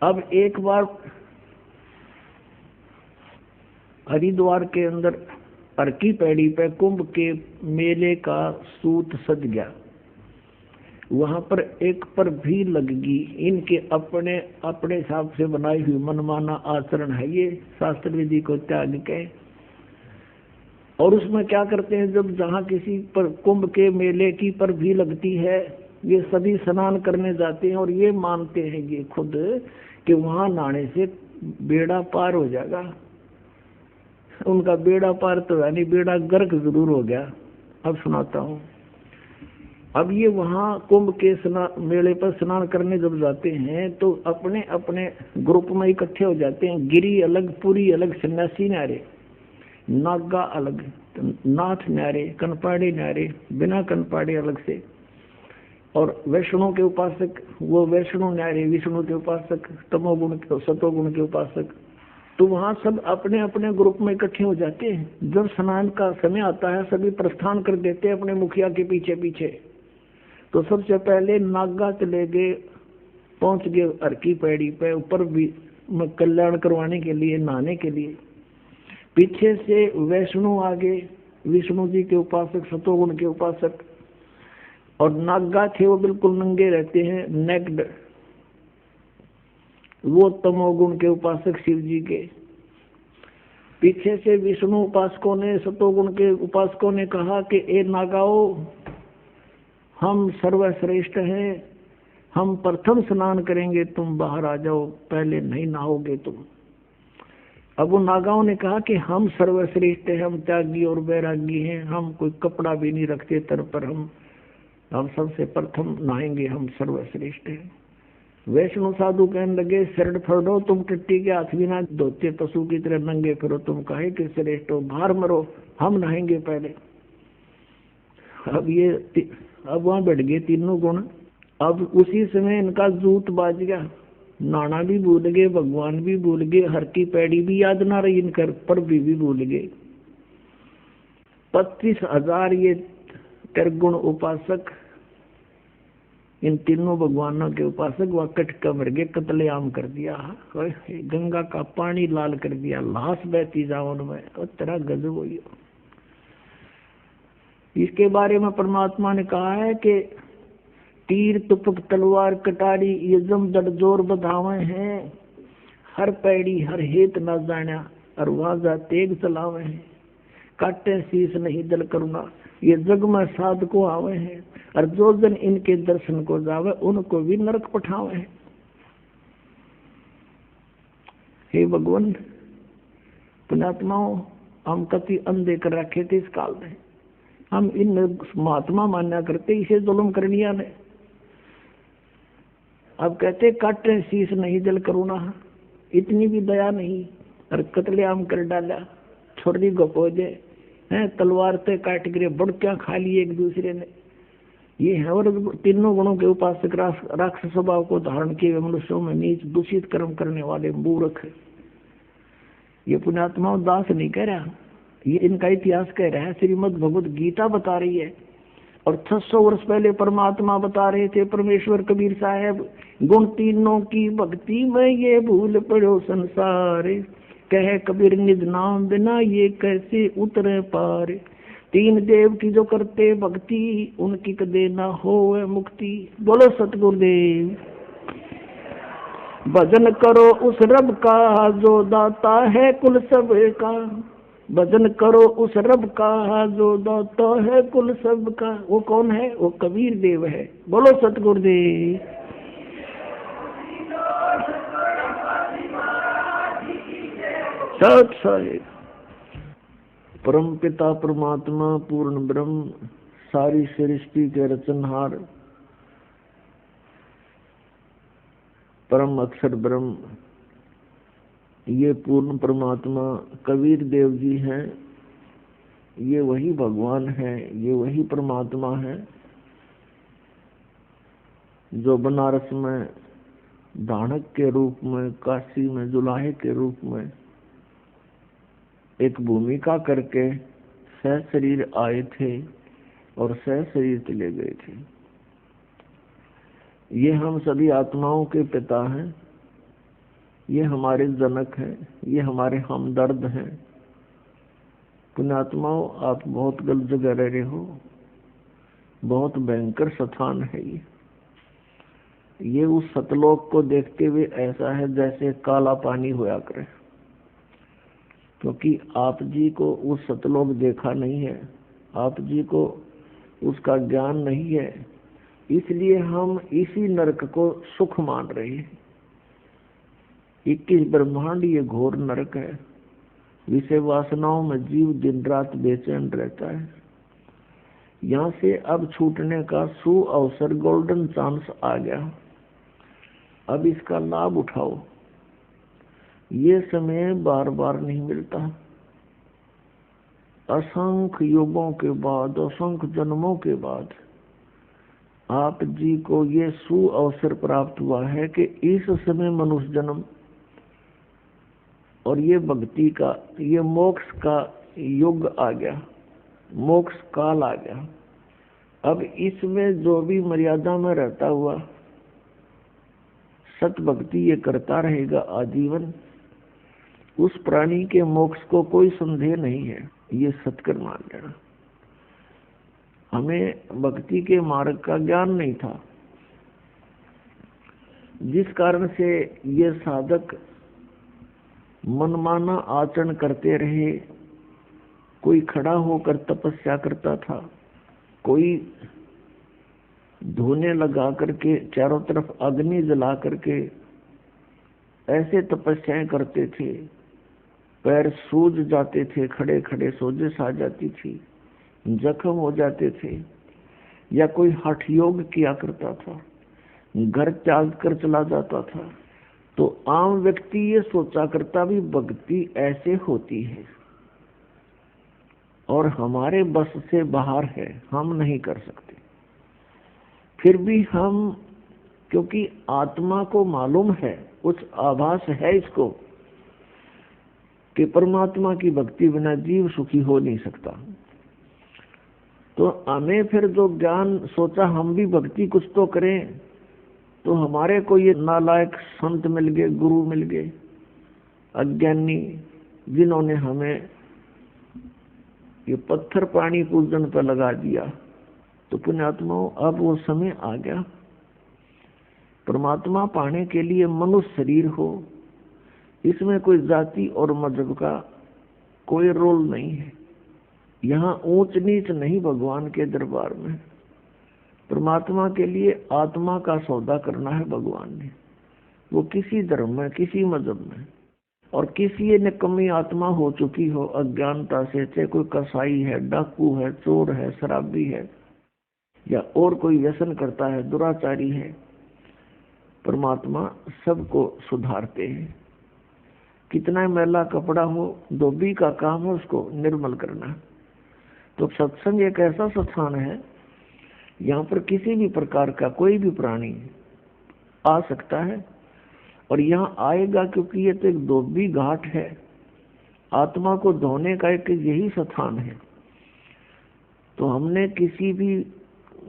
B: अब एक बार हरिद्वार के अंदर अर्की पैड़ी पे कुंभ के मेले का सूत सज गया। वहां पर एक पर भी लगगी। इनके अपने अपने हिसाब से बनाई हुई मनमाना आचरण है ये, शास्त्र विधि को त्याग के। और उसमें क्या करते हैं, जब जहाँ किसी पर कुंभ के मेले की पर भी लगती है, ये सभी स्नान करने जाते हैं और ये मानते हैं ये खुद कि वहां नहाने से बेड़ा पार हो जाएगा। उनका बेड़ा पार तो है नहीं, बेड़ा गर्क जरूर हो गया। अब सुनाता हूँ। अब ये वहाँ कुंभ के मेले पर स्नान करने जब जाते हैं तो अपने अपने ग्रुप में इकट्ठे हो जाते हैं। गिरी अलग, पुरी अलग, सन्यासी न्यारे, नागा अलग, नाथ न्यारे, कनपाड़े न्यारे, बिना कनपाड़े अलग से। और वैष्णव के उपासक वो वैष्णव न्यारे, विष्णु के उपासक, तमोगुण के सतोगुण के उपासक। तो वहाँ सब अपने अपने ग्रुप में इकट्ठे हो जाते हैं। जब स्नान का समय आता है सभी प्रस्थान कर देते हैं अपने मुखिया के पीछे पीछे। तो सबसे पहले नागा चले गए, पहुंच गए अर्की पैड़ी पे, ऊपर भी कल्याण करवाने के लिए, नहाने के लिए। पीछे से वैष्णु आगे, विष्णु जी के उपासक, सतोगुण के उपासक। और नागा थे वो बिल्कुल नंगे रहते हैं, नेक्ड, वो तमोगुण के उपासक शिव जी के। पीछे से विष्णु उपासकों ने, सतोगुण के उपासकों ने कहा कि ए नागाओ, हम सर्वश्रेष्ठ हैं, हम प्रथम स्नान करेंगे, तुम बाहर आ जाओ, पहले नहीं नहाओगे तुम। अब वो नागाओं ने कहा कि हम सर्वश्रेष्ठ हैं, हम त्यागी और वैरागी हैं, हम कोई कपड़ा भी नहीं रखते तर पर, हम सबसे प्रथम नहाएंगे, हम सर्वश्रेष्ठ हैं। वैष्णु साधु कहने लगे शरण फड़ो, तुम टट्टी के हाथ भी ना धोते, पशु की तरह नंगे फिरो, तुम काहे के श्रेष्ठ हो, बाहर मरो, हम नहाएंगे पहले। अब वहां बैठ गए तीनों गुण। अब उसी समय इनका जूत बाज गया, नाना भी भूल गए, भगवान भी भूल गए, हर की पैड़ी भी याद ना रही इनकर, पर भी भूल गए। 25,000 ये त्रिगुण उपासक, इन तीनों भगवानों के उपासक वह कटका मर गए, कत्लेआम कर दिया। गंगा का पानी लाल कर दिया, लाश बहती जाओ उनमें, और तेरा गजब हुई। इसके बारे में परमात्मा ने कहा है कि तीर तुपक तलवार कटारी ये जम दड़ जोर बधावे हैं, हर पैड़ी हर हेत न जाना, और वहां जा तेग चलावे हैं, काटे शीश नहीं दल करुणा, ये जग में साध को आवे हैं, और जो जन इनके दर्शन को जावे उनको भी नरक पठावे हैं। हे भगवान, पुण्यात्माओं, हम कति अंधे कर रखे थे इस काल में। हम इन महात्मा मान्या करते, इसे जुल्म कर लिया ने। अब कहते काटे शीश नहीं जल करुणा, इतनी भी दया नहीं, और कतलेआम कर डाला, छोरी गपोजे हैं, तलवार से काट गिरे, बुड़कियां खा ली एक दूसरे ने। ये है और तीनों गुणों के उपासक राक्षस स्वभाव को धारण किए मनुष्यों में नीच दूषित कर्म करने वाले मूर्ख। ये पुण्यात्माओं दास नहीं कह रहा, ये इनका इतिहास कह रहा है। श्रीमद् भगवत गीता बता रही है। और 600 वर्ष पहले परमात्मा बता रहे थे, परमेश्वर कबीर साहब, गुण तीनों की भक्ति में ये भूल पड़ो संसार, कह कबीर निज नाम बिना ये कैसे उतरे पार। तीन देव की जो करते भक्ति, उनकी कदे ना हो मुक्ति। बोलो सतगुरुदेव। भजन करो उस रब का जो दाता है कुल सब का, भजन करो उस रब का जो दाता है कुल सब का। वो कौन है? वो कबीर देव है। बोलो सतगुरुदेव। सत साहिब। परम पिता परमात्मा पूर्ण ब्रह्म, सारी सृष्टि के रचनहार, परम अक्षर ब्रह्म, ये पूर्ण परमात्मा कबीर देव जी हैं। ये वही भगवान है, ये वही परमात्मा है जो बनारस में दानक के रूप में, काशी में जुलाहे के रूप में एक भूमिका करके सह शरीर आए थे और सह शरीर चले गए थे। ये हम सभी आत्माओं के पिता हैं, ये हमारे जनक हैं, ये हमारे हमदर्द हैं। पुण्यात्माओं, आप बहुत गलत जगह रह रहे हो। बहुत भयंकर स्थान है ये उस सतलोक को देखते हुए ऐसा है जैसे काला पानी होया करे, क्योंकि आप जी को उस सतलोक देखा नहीं है, आप जी को उसका ज्ञान नहीं है, इसलिए हम इसी नरक को सुख मान रहे हैं। 21 ब्रह्मांड ये घोर नरक है। विषय वासनाओं में जीव दिन रात बेचैन रहता है। यहाँ से अब छूटने का सु अवसर, गोल्डन चांस आ गया। अब इसका लाभ उठाओ। ये समय बार बार नहीं मिलता। असंख्य युगों के बाद, असंख्य जन्मों के बाद आप जी को ये सु अवसर प्राप्त हुआ है कि इस समय मनुष्य जन्म और ये भक्ति का, ये मोक्ष का युग आ गया, मोक्ष काल आ गया। अब इसमें जो भी मर्यादा में रहता हुआ सत भक्ति ये करता रहेगा आजीवन, उस प्राणी के मोक्ष को कोई संदेह नहीं है। ये सत्कर मान लेना। हमें भक्ति के मार्ग का ज्ञान नहीं था, जिस कारण से ये साधक मनमाना आचरण करते रहे। कोई खड़ा होकर तपस्या करता था, कोई धोने लगा करके चारों तरफ अग्नि जला करके ऐसे तपस्याएं करते थे, पैर सूज जाते थे, खड़े खड़े सोजिश आ जाती थी, जख्म हो जाते थे। या कोई हठ योग किया करता था, घर त्याग कर चला जाता था। तो आम व्यक्ति ये सोचा करता भी भक्ति ऐसे होती है और हमारे बस से बाहर है, हम नहीं कर सकते। फिर भी हम, क्योंकि आत्मा को मालूम है, कुछ आभास है इसको कि परमात्मा की भक्ति बिना जीव सुखी हो नहीं सकता, तो हमें फिर जो ज्ञान सोचा हम भी भक्ति कुछ तो करें, तो हमारे को ये नालायक संत मिल गए, गुरु मिल गए, अज्ञानी, जिन्होंने हमें ये पत्थर पानी पूजन पर लगा दिया। तो पुण्यात्माओं, अब वो समय आ गया। परमात्मा पाने के लिए मनुष्य शरीर हो, इसमें कोई जाति और मजहब का कोई रोल नहीं है। यहाँ ऊंच नीच नहीं भगवान के दरबार में। परमात्मा के लिए आत्मा का सौदा करना है भगवान ने, वो किसी धर्म में, किसी मजहब में। और किसी निकम्मी आत्मा हो चुकी हो अज्ञानता से, चाहे कोई कसाई है, डाकू है, चोर है, शराबी है, या और कोई व्यसन करता है, दुराचारी है, परमात्मा सबको सुधारते हैं। कितना मैला कपड़ा हो, धोबी का काम है उसको निर्मल करना। तो सत्संग एक ऐसा स्थान है, यहाँ पर किसी भी प्रकार का कोई भी प्राणी आ सकता है, और यहाँ आएगा क्योंकि ये तो एक धोबी घाट है, आत्मा को धोने का एक यही स्थान है। तो हमने किसी भी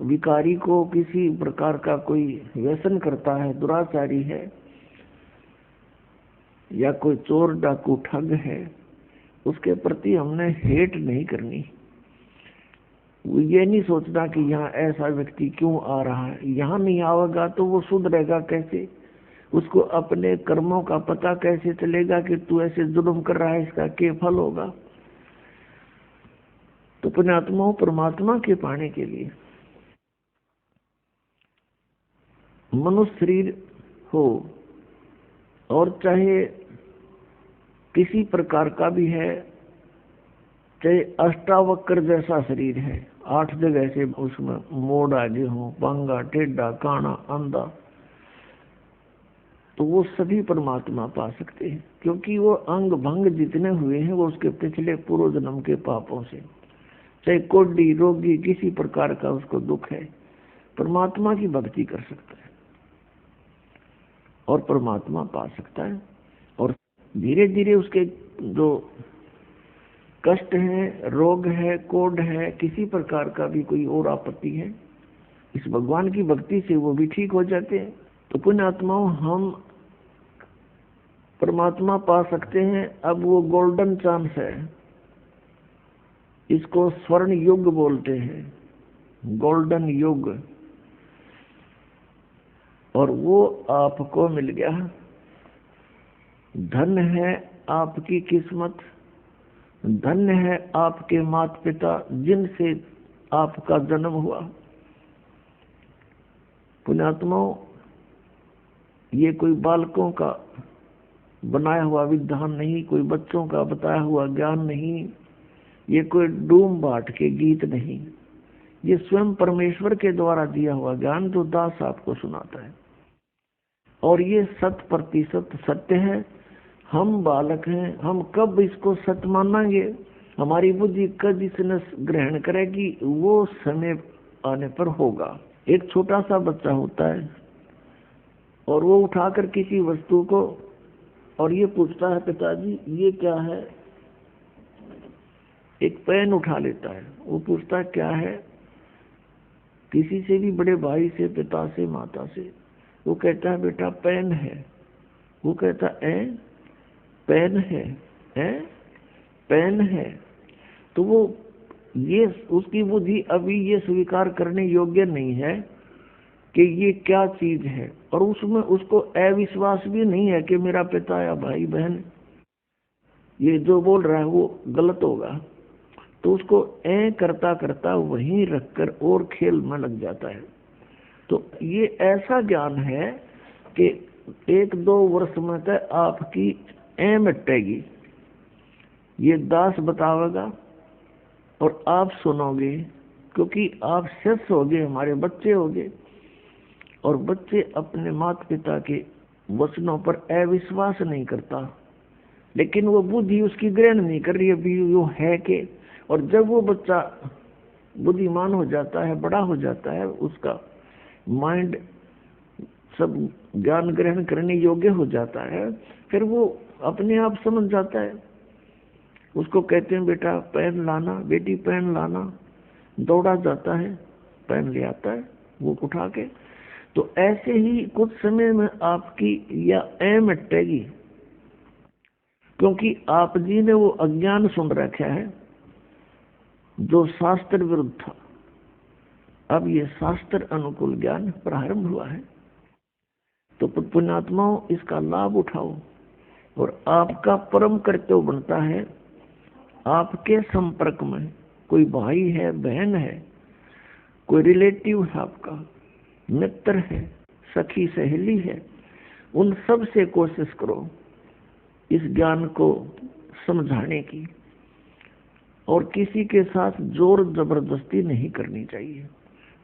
B: विकारी को, किसी प्रकार का कोई व्यसन करता है, दुराचारी है, या कोई चोर डाकू ठग है, उसके प्रति हमने हेट नहीं करनी। ये नहीं सोचना कि यहाँ ऐसा व्यक्ति क्यों आ रहा है, यहाँ नहीं आवेगा तो वो सुधरेगा कैसे, उसको अपने कर्मों का पता कैसे चलेगा कि तू ऐसे जुल्म कर रहा है, इसका क्या फल होगा। तो पुण्यात्मा परमात्मा के पाने के लिए मनुष्य शरीर हो, और चाहे किसी प्रकार का भी है, चाहे अष्टावक्र जैसा शरीर है, 8 जगह से उसमें मोड़ आगे हो, बांगा, टेढ़ा, काना, अंधा, तो वो सभी परमात्मा पा सकते हैं, क्योंकि वो अंग भंग जितने हुए हैं वो उसके पिछले पूर्व जन्म के पापों से। चाहे कोढ़ी, रोगी, किसी प्रकार का उसको दुख है, परमात्मा की भक्ति कर सकता है और परमात्मा पा सकता है। और धीरे धीरे उसके जो कष्ट है, रोग है, कोढ़ है, किसी प्रकार का भी कोई और आपत्ति है, इस भगवान की भक्ति से वो भी ठीक हो जाते हैं। तो पुण्यात्माओं, हम परमात्मा पा सकते हैं। अब वो गोल्डन चांस है, इसको स्वर्ण युग बोलते हैं, गोल्डन युग, और वो आपको मिल गया। धन है आपकी किस्मत, धन्य है आपके माता पिता जिनसे आपका जन्म हुआ। पुण्यात्माओं, ये कोई बालकों का बनाया हुआ विधान नहीं, कोई बच्चों का बताया हुआ ज्ञान नहीं, ये कोई डूम बाट के गीत नहीं, ये स्वयं परमेश्वर के द्वारा दिया हुआ ज्ञान जो दास आपको सुनाता है, और ये 100% सत्य है। हम बालक हैं, हम कब इसको सत्य मानेंगे, हमारी बुद्धि कब इसने ग्रहण करेगी, वो समय आने पर होगा। एक छोटा सा बच्चा होता है और वो उठाकर किसी वस्तु को और ये पूछता है, पिताजी ये क्या है। एक पेन उठा लेता है, वो पूछता है क्या है, किसी से भी बड़े भाई से, पिता से, माता से, वो कहता है बेटा पेन है। वो कहता है पेन है, पेन है। तो वो ये उसकी बुद्धि अभी ये स्वीकार करने योग्य नहीं है कि ये क्या चीज है, और उसमें उसको अविश्वास भी नहीं है कि मेरा पिता या भाई बहन ये जो बोल रहा है वो गलत होगा। तो उसको करता करता वहीं रखकर और खेल में लग जाता है। तो ये ऐसा ज्ञान है कि 1-2 वर्ष में तक आपकी मिटेगी। ये दास बतावेगा और आप सुनोगे, क्योंकि आप शिष्य होगे, हमारे बच्चे होगे, और बच्चे अपने माता पिता के वचनों पर अविश्वास नहीं करता, लेकिन वो बुद्धि उसकी ग्रहण नहीं कर रही अभी वो है के। और जब वो बच्चा बुद्धिमान हो जाता है, बड़ा हो जाता है, उसका माइंड सब ज्ञान ग्रहण करने योग्य हो जाता है, फिर वो अपने आप समझ जाता है। उसको कहते हैं बेटा पेन लाना, बेटी पेन लाना, दौड़ा जाता है, पेन ले आता है वो उठा के। तो ऐसे ही कुछ समय में आपकी या मिटेगी, क्योंकि आप जी ने वो अज्ञान सुन रखा है जो शास्त्र विरुद्ध था। अब ये शास्त्र अनुकूल ज्ञान प्रारंभ हुआ है। तो पुण्यात्माओं, इसका लाभ उठाओ, और आपका परम कर्तव्य बनता है, आपके संपर्क में कोई भाई है, बहन है, कोई रिलेटिव है, आपका मित्र है, सखी सहेली है, उन सब से कोशिश करो इस ज्ञान को समझाने की, और किसी के साथ जोर जबरदस्ती नहीं करनी चाहिए।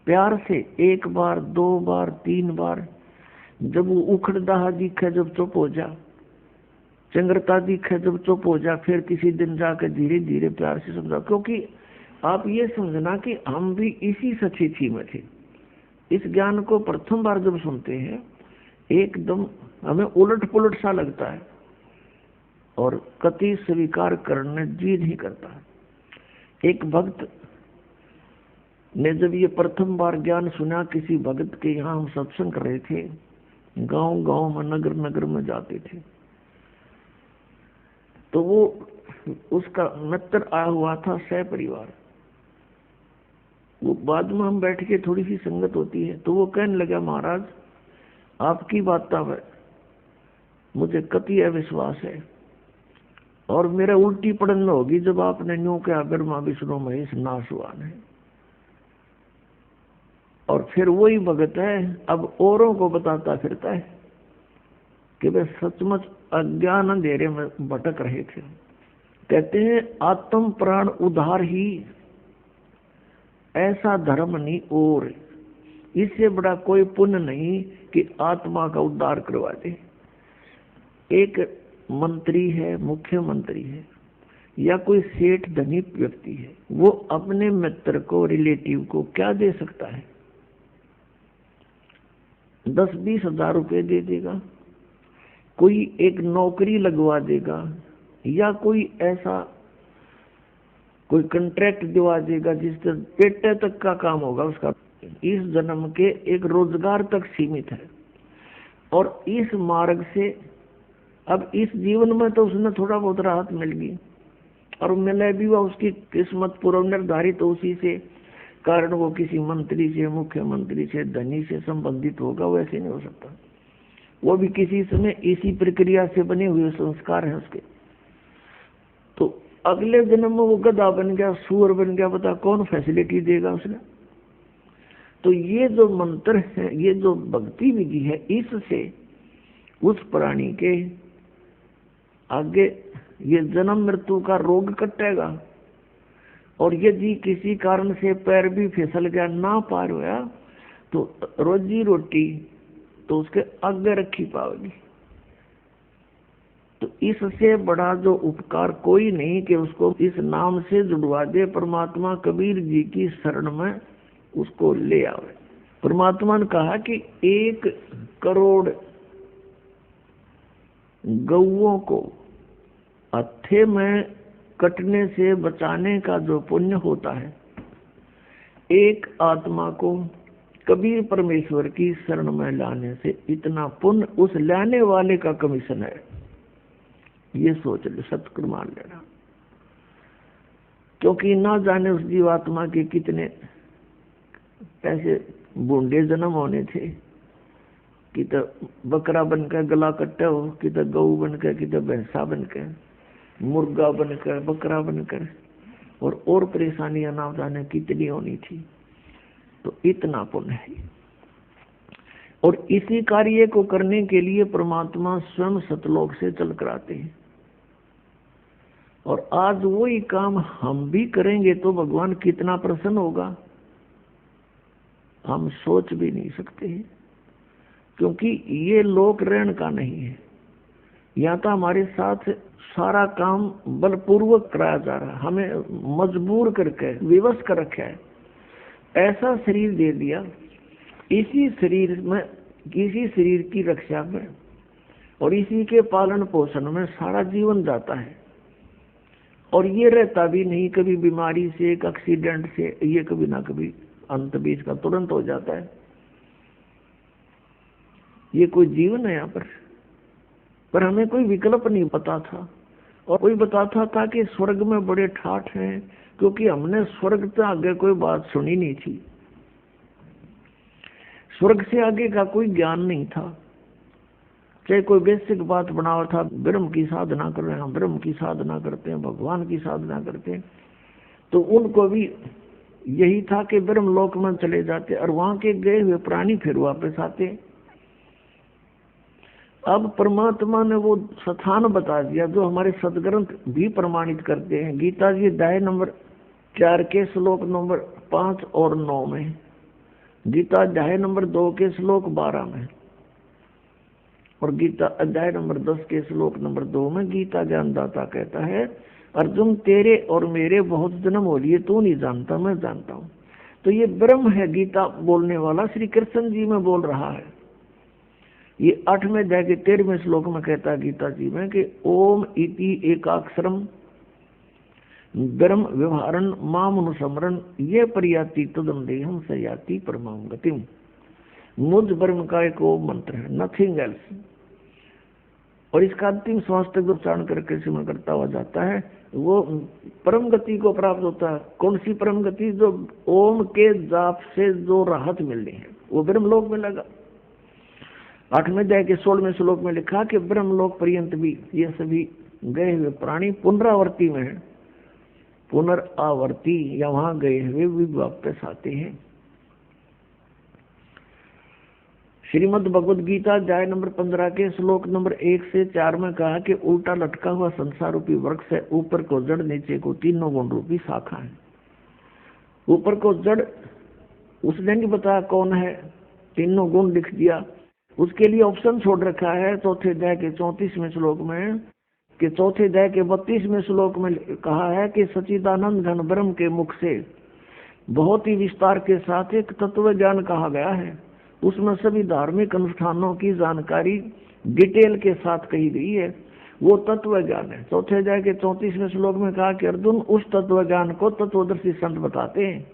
B: प्यार से 1 बार 2 बार 3 बार, जब वो उखड़दाहा दिखे जब चुप हो जा, चंद्रता दिखे जब चुप हो जा, फिर किसी दिन जाकर धीरे धीरे प्यार से समझाओ। क्योंकि आप ये समझना कि हम भी इसी सचेती में थे। इस ज्ञान को प्रथम बार जब सुनते हैं एकदम हमें उलट पुलट सा लगता है और कति स्वीकार करने जी नहीं करता। एक भक्त ने जब ये प्रथम बार ज्ञान सुना, किसी भक्त के यहाँ हम सत्संग कर रहे थे, गांव गांव में नगर नगर में जाते थे, तो वो उसका मित्र आया हुआ था सह परिवार। वो बाद में हम बैठ के थोड़ी सी संगत होती है, तो वो कहने लगा, महाराज आपकी बातों में मुझे कति अविश्वास है और मेरा उल्टी पड़न होगी जब आपने न्यू क्या ब्रह्मा विष्णु महेश नासवान है। और फिर वही भगत है अब औरों को बताता फिरता है कि वे सचमुच अज्ञान अंधेरे में भटक रहे थे। कहते हैं आत्म प्राण उद्धार ही ऐसा धर्म नहीं, और इससे बड़ा कोई पुण्य नहीं कि आत्मा का उद्धार करवा दे। एक मंत्री है, मुख्यमंत्री है, या कोई सेठ धनी व्यक्ति है, वो अपने मित्र को, रिलेटिव को क्या दे सकता है? 10-20 हजार रुपए दे देगा, कोई एक नौकरी लगवा देगा, या कोई ऐसा कोई कॉन्ट्रैक्ट दिवा देगा जिससे पेटे तक का काम होगा उसका, इस जन्म के एक रोजगार तक सीमित है। और इस मार्ग से अब इस जीवन में तो उसने थोड़ा बहुत राहत मिल गई, और मिले भी हुआ उसकी किस्मत पूर्व निर्धारित, तो उसी से कारण वो किसी मंत्री से, मुख्यमंत्री से, धनी से संबंधित होगा, वैसे नहीं हो सकता। वो भी किसी समय इसी प्रक्रिया से बने हुए संस्कार हैं उसके। तो अगले जन्म में वो गधा बन गया, सूअर बन गया, बता कौन फैसिलिटी देगा उसने? तो ये जो मंत्र है, ये जो भक्ति विधि है, इससे उस प्राणी के आगे ये जन्म मृत्यु का रोग कटेगा। और यदि किसी कारण से पैर भी फिसल गया, ना पार हुआ, तो रोजी रोटी तो उसके आगे रखी पाएगी। तो इससे बड़ा जो उपकार कोई नहीं कि उसको इस नाम से जुड़वा दे। परमात्मा कबीर जी की शरण में उसको ले आवे। परमात्मा ने कहा कि 1 करोड़ गौओं को हत्थे में कटने से बचाने का जो पुण्य होता है, एक आत्मा को कबीर परमेश्वर की शरण में लाने से इतना पुण्य उस लाने वाले का कमीशन है। ये सोच ले, सत्कर मान लेना। क्योंकि ना जाने उस जीवात्मा के कितने ऐसे बूंदे जन्म होने थे कि तो बकरा बनकर गला कट्टा हो, कि तो गऊ बनकर, कि तो भैंसा बनकर, मुर्गा बनकर, बकरा बनकर, और परेशानियां ना जाने कितनी होनी थी। तो इतना पुण्य है। और इसी कार्य को करने के लिए परमात्मा स्वयं सतलोक से चल कर आते हैं। और आज वही काम हम भी करेंगे तो भगवान कितना प्रसन्न होगा, हम सोच भी नहीं सकते हैं। क्योंकि ये लोक रहन का नहीं है, यहाँ तो हमारे साथ सारा काम बलपूर्वक कराया जा रहा है, हमें मजबूर करके विवश कर रखा है। ऐसा शरीर दे दिया, इसी शरीर में, किसी शरीर की रक्षा में और इसी के पालन पोषण में सारा जीवन जाता है। और ये रहता भी नहीं, कभी बीमारी से, एक एक्सीडेंट से, ये कभी ना कभी अंत भी इसका तुरंत हो जाता है। ये कोई जीवन है यहाँ पर हमें कोई विकल्प नहीं पता था। और कोई बताता था कि स्वर्ग में बड़े ठाठ हैं, क्योंकि हमने स्वर्ग से आगे कोई बात सुनी नहीं थी। स्वर्ग से आगे का कोई ज्ञान नहीं था। चाहे कोई बेसिक बात बनावा था, ब्रह्म की साधना कर रहे हैं, ब्रह्म की साधना करते हैं, भगवान की साधना करते हैं, तो उनको भी यही था कि ब्रह्म लोक में चले जाते और वहां के गए हुए प्राणी फिर वापस आते। अब परमात्मा ने वो स्थान बता दिया जो हमारे सदग्रंथ भी प्रमाणित करते हैं। गीता जी अध्याय नंबर 4 के श्लोक नंबर 5 और 9 में, गीता अध्याय नंबर 2 के श्लोक 12 में, और गीता अध्याय नंबर 10 के श्लोक नंबर 2 में गीता ज्ञानदाता कहता है, अर्जुन तेरे और मेरे बहुत जन्म हो लिए, तू नहीं जानता, मैं जानता हूँ। तो ये ब्रह्म है गीता बोलने वाला, श्री कृष्ण जी में बोल रहा है। ये 8वें अध्याय के 13वें श्लोक में कहता है गीता जी में कि ओम इति एकाक्षरम ब्रह्म व्यवहारन मामनुसमरन ये परियाति तदम देहम सयाति परमाम गतिम। मुझ ब्रह्म का एक ओम मंत्र है, नथिंग एल्स। और इसका अंतिम श्वास तक उच्चारण करके सिमरण करता हुआ जाता है, वो परम गति को प्राप्त होता है। कौन सी परम गति? जो ओम के जाप से जो राहत मिलनी है वो ब्रह्मलोक में लगा। 8वें अध्याय के 16वें श्लोक में लिखा कि ब्रह्मलोक पर्यंत भी ये सभी गए हुए प्राणी पुनरावर्ती में है, पुनरावर्ती या वहां गए हुए भी वापस आते हैं। श्रीमद् भगवद गीता अध्याय नंबर 15 के श्लोक नंबर 1 से 4 में कहा कि उल्टा लटका हुआ संसार रूपी वृक्ष है, ऊपर को जड़ नीचे को तीनों गुण रूपी शाखा है। ऊपर को जड़ उसने नहीं बताया कौन है, तीनों गुण लिख दिया। उसके लिए ऑप्शन छोड़ रखा है चौथे अध्याय के 34वें श्लोक में, कि चौथे अध्याय के 32वें श्लोक में कहा है कि सच्चिदानंद घन ब्रह्म के मुख से बहुत ही विस्तार के साथ एक तत्व ज्ञान कहा गया है। उसमें सभी धार्मिक अनुष्ठानों की जानकारी डिटेल के साथ कही गई है, वो तत्व ज्ञान है। चौथे अध्याय के 34वें श्लोक में कहा कि अर्जुन उस तत्व ज्ञान को तत्वदर्शी संत बताते हैं,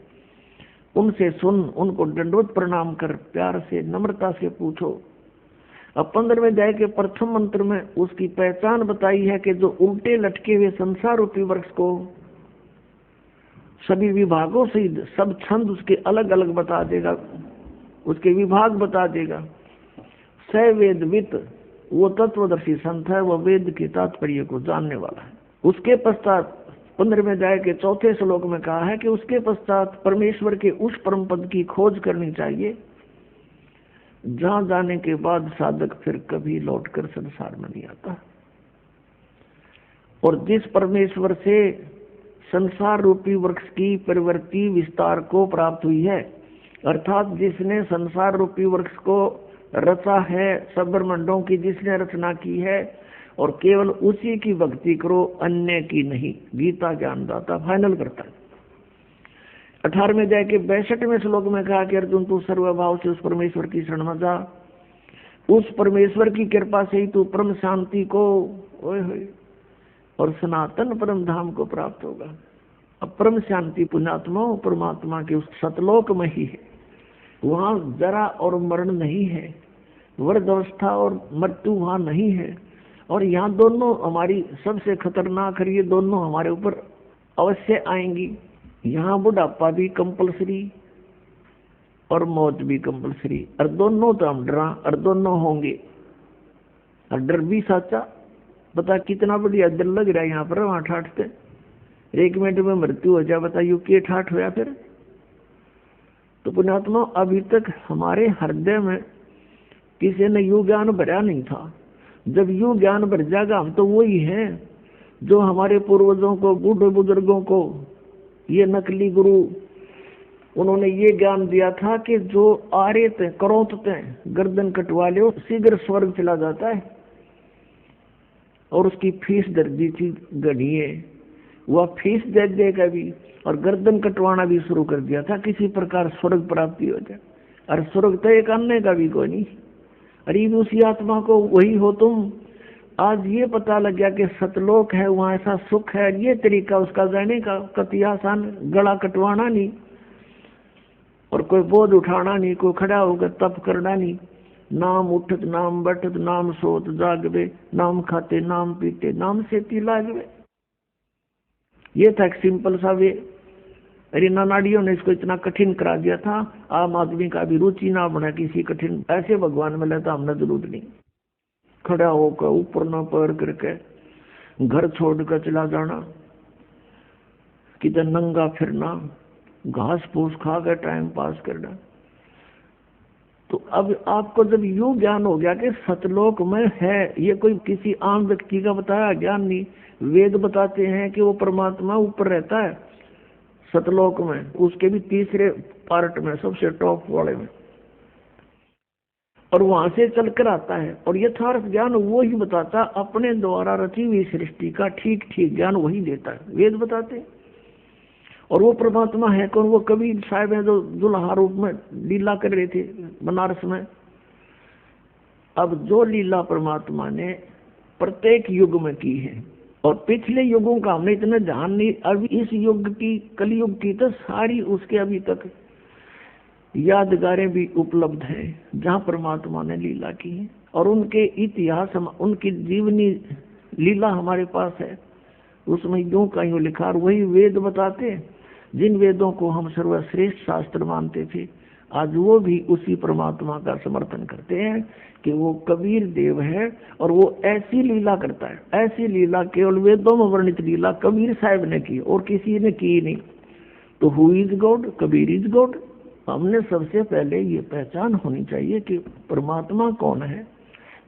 B: उनसे सुन, उनको दंडवत प्रणाम कर, प्यार से नम्रता से पूछो। अब 15वें अध्याय के प्रथम मंत्र में उसकी पहचान बताई है कि जो उल्टे लटके हुए संसार रूपी वृक्ष को सभी विभागों से सब छंद उसके अलग अलग बता देगा, उसके विभाग बता देगा। स वेदवित वो तत्वदर्शी संत है, वह वेद के तात्पर्य को जानने वाला है। उसके पश्चात 15वें अध्याय के 4थे श्लोक में कहा है कि उसके पश्चात परमेश्वर के उस परम पद की खोज करनी चाहिए जहां जाने के बाद साधक फिर कभी लौटकर संसार में नहीं आता। और जिस परमेश्वर से संसार रूपी वृक्ष की प्रवृत्ति विस्तार को प्राप्त हुई है, अर्थात जिसने संसार रूपी वृक्ष को रचा है, सब ब्रह्मांडों की जिसने रचना की है, और केवल उसी की भक्ति करो, अन्य की नहीं, गीता ज्ञानदाता फाइनल करता है। 18वें अध्याय के 62वें श्लोक में कहा कि अर्जुन तू सर्वभाव से उस परमेश्वर की शरण में जा, उस परमेश्वर की कृपा से ही तू परम शांति को और सनातन परम धाम को प्राप्त होगा। अब परम शांति पुण्यात्मा परमात्मा के उस सतलोक में ही है, वहां जरा और मरण नहीं है, वृद्ध अवस्था और मृत्यु वहां नहीं है। और यहाँ दोनों हमारी सबसे खतरनाक है, ये दोनों हमारे ऊपर अवश्य आएंगी। यहाँ बुढ़ापा भी कंपलसरी और मौत भी कंपलसरी, और दोनों तो हम डरा और दोनों होंगे, और डर भी साचा। बता कितना बढ़िया डर लग रहा है यहाँ पर, वहां ठाठते 1 मिनट में मृत्यु हो जाए, बताइए क्या ठाठ होया फिर। तो पुण्यात्मा अभी तक हमारे हृदय में किसी ने यू ज्ञान भरा नहीं था। जब यू ज्ञान भर जाएगा, हम तो वही हैं जो हमारे पूर्वजों को, बूढ़े बुजुर्गों को, ये नकली गुरु, उन्होंने ये ज्ञान दिया था कि जो आरे थे करोतते गर्दन कटवा लो शीघ्र स्वर्ग चला जाता है, और उसकी फीस दर दी थी गढ़िए, वह फीस दे देगा भी, और गर्दन कटवाना भी शुरू कर दिया था, किसी प्रकार स्वर्ग प्राप्ति हो जाए। और स्वर्ग तो एक अन्य का भी कोई नहीं, अरे उसी आत्मा को वही हो तुम। आज ये पता लग गया कि सतलोक है, वहां ऐसा सुख है, ये तरीका उसका जाने का कति आसान, गला कटवाना नहीं और कोई बोझ उठाना नहीं, कोई खड़ा होकर तप करना नहीं, नाम उठत नाम बैठत नाम सोत जागवे, नाम खाते नाम पीते नाम सेती लागवे। ये था एक सिंपल सा वे। अरे नानाडियों ने इसको इतना कठिन करा दिया था, आम आदमी का भी रुचि ना बना किसी कठिन, ऐसे भगवान मिले तो हमने जरूरत नहीं। खड़ा होकर ऊपर न पैर करके घर छोड़कर चला जाना, किधर नंगा फिरना, घास फूस खा कर टाइम पास करना, तो अब आपको जब यूं ज्ञान हो गया कि सतलोक में है, ये कोई किसी आम व्यक्ति का बताया ज्ञान नहीं, वेद बताते हैं कि वो परमात्मा ऊपर रहता है सतलोक में, उसके भी तीसरे पार्ट में, सबसे टॉप वाले में, और वहां से चलकर आता है। और यथार्थ ज्ञान वो ही बताता, अपने द्वारा रची हुई सृष्टि का ठीक ठीक ज्ञान वही देता है, वेद बताते हैं। और वो परमात्मा है कौन? वो कबीर साहब है जो दुल्हा रूप में लीला कर रहे थे बनारस में। अब जो लीला परमात्मा ने प्रत्येक युग में की है, और पिछले युगों का हमने इतना ध्यान नहीं, अभी इस युग की, कलयुग की तो सारी उसके अभी तक यादगारें भी उपलब्ध हैं जहाँ परमात्मा ने लीला की है, और उनके इतिहास, उनकी जीवनी लीला हमारे पास है। उसमें यूं का यूं लिखा, और वही वेद बताते हैं जिन वेदों को हम सर्वश्रेष्ठ शास्त्र मानते थे, आज वो भी उसी परमात्मा का समर्थन करते हैं कि वो कबीर देव है, और वो ऐसी लीला करता है, ऐसी लीला केवल वेदों में वर्णित लीला कबीर साहब ने की और किसी ने की नहीं। तो who is God? Kabir is God. हमने सबसे पहले ये पहचान होनी चाहिए कि परमात्मा कौन है,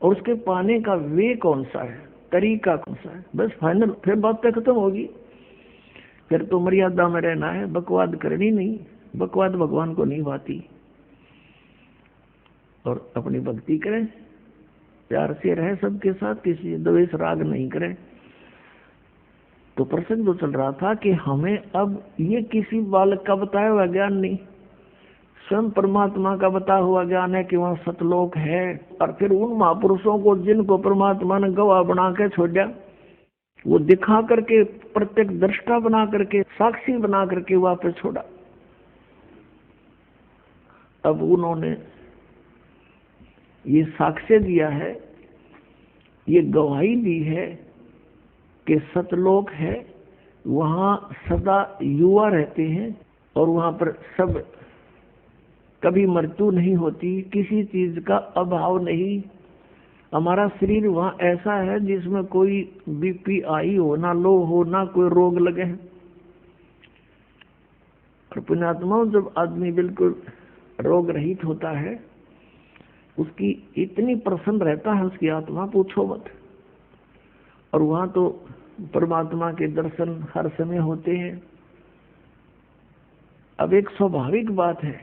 B: और उसके पाने का वे कौन सा है, तरीका कौन सा है, बस फाइनल, फिर बात तक खत्म होगी। फिर तो मर्यादा में रहना है, बकवाद करनी नहीं, बकवाद भगवान को नहीं भाती। और अपनी भक्ति करें, प्यार से रहे सबके साथ, किसी द्वेष राग नहीं करें। तो प्रसंग जो चल रहा था कि हमें अब ये किसी बालक का बताया हुआ ज्ञान नहीं, स्वयं परमात्मा का बताया हुआ ज्ञान है कि वहाँ सतलोक है। और फिर उन महापुरुषों को जिनको परमात्मा ने गवाह बना के छोड़ा, वो दिखा करके, प्रत्येक दृष्टा बना करके, साक्षी बना करके वापस छोड़ा। अब उन्होंने ये साक्ष्य दिया है, ये गवाही दी है कि सतलोक है, वहाँ सदा युवा रहते हैं, और वहाँ पर सब कभी मृत्यु नहीं होती, किसी चीज का अभाव नहीं। हमारा शरीर वहाँ ऐसा है जिसमें कोई बीपी आई हो ना, लो हो ना, कोई रोग लगे। और पुण्यात्मा, जब आदमी बिल्कुल रोग रहित होता है, उसकी इतनी प्रसन्न रहता है उसकी आत्मा, पूछो मत। और वहाँ तो परमात्मा के दर्शन हर समय होते हैं। अब एक स्वाभाविक बात है,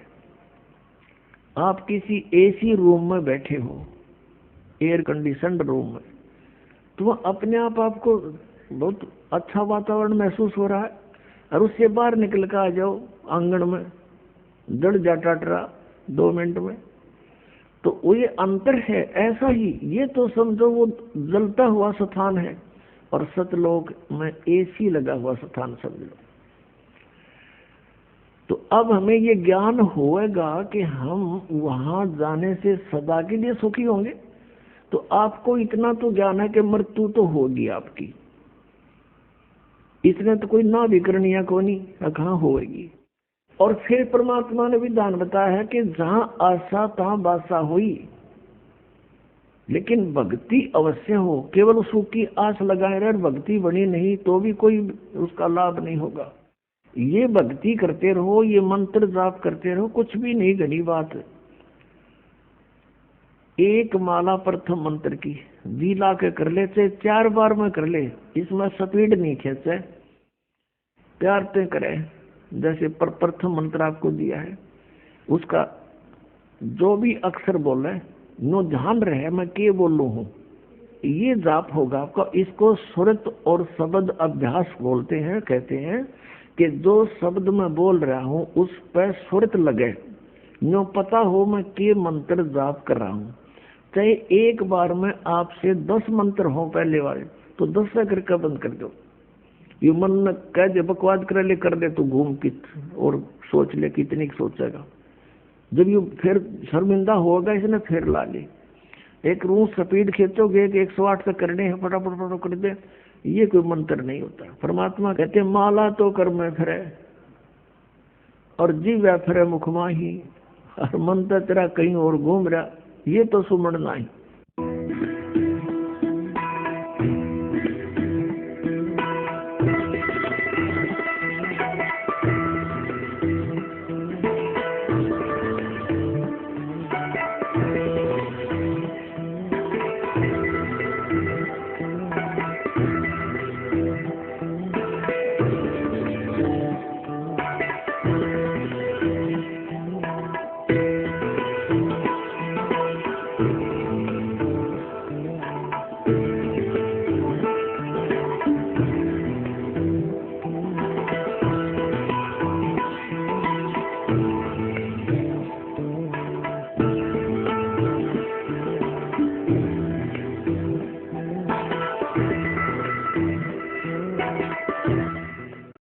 B: आप किसी एसी रूम में बैठे हो, एयर कंडीशनड रूम में, तो अपने आप आपको बहुत अच्छा वातावरण महसूस हो रहा है, और उससे बाहर निकल कर आ जाओ आंगन में, जड़ जा टटरा 2 मिनट में, तो वो ये अंतर है। ऐसा ही ये तो समझो वो जलता हुआ स्थान है, और सतलोक में एसी लगा हुआ स्थान समझ लो। तो अब हमें ये ज्ञान होएगा कि हम वहां जाने से सदा के लिए सुखी होंगे। तो आपको इतना तो ज्ञान है कि मृत्यु तो होगी आपकी, इसने तो कोई ना भी करनी है, को नहीं कहाँ होएगी। और फिर परमात्मा ने विधान बताया है कि जहां आशा तहां बासा हुई, लेकिन भक्ति अवश्य हो। केवल सुख की आस लगाए रहे, भक्ति बनी नहीं तो भी कोई उसका लाभ नहीं होगा। ये भक्ति करते रहो, ये मंत्र जाप करते रहो, कुछ भी नहीं घनी बात। एक माला प्रथम मंत्र की जी ला के कर ले, चाहे 4 बार में कर ले, इसमें स्पीड नहीं खींचे, प्यार से करे। जैसे प्रथम मंत्र आपको दिया है, उसका जो भी अक्षर बोले नो ध्यान रहे मैं के बोलू हूँ, ये जाप होगा आपका। इसको सुरत और शब्द अभ्यास बोलते हैं। कहते हैं कि जो शब्द मैं बोल रहा हूँ उस पर सुरत लगे, नो पता हो मैं के मंत्र जाप कर रहा हूँ। चाहे एक बार में आपसे 10 मंत्र हो पहले वाले, तो 10 से करके बंद कर दो। ये मन में कह दे, बकवाद कर ले, कर दे तो घूम कित और सोच ले कितनी सोचेगा। जब ये फिर शर्मिंदा होगा इसने फिर ला ले। एक रूम स्पीड खींचोगे कि 108 तक करने हैं, फटाफट फटाफट कर दे, ये कोई मंत्र नहीं होता। परमात्मा कहते माला तो कर में फिरे और जीव फिरे मुख माही, और मन तो तेरा कहीं और घूम रहा, ये तो सुमन नहीं।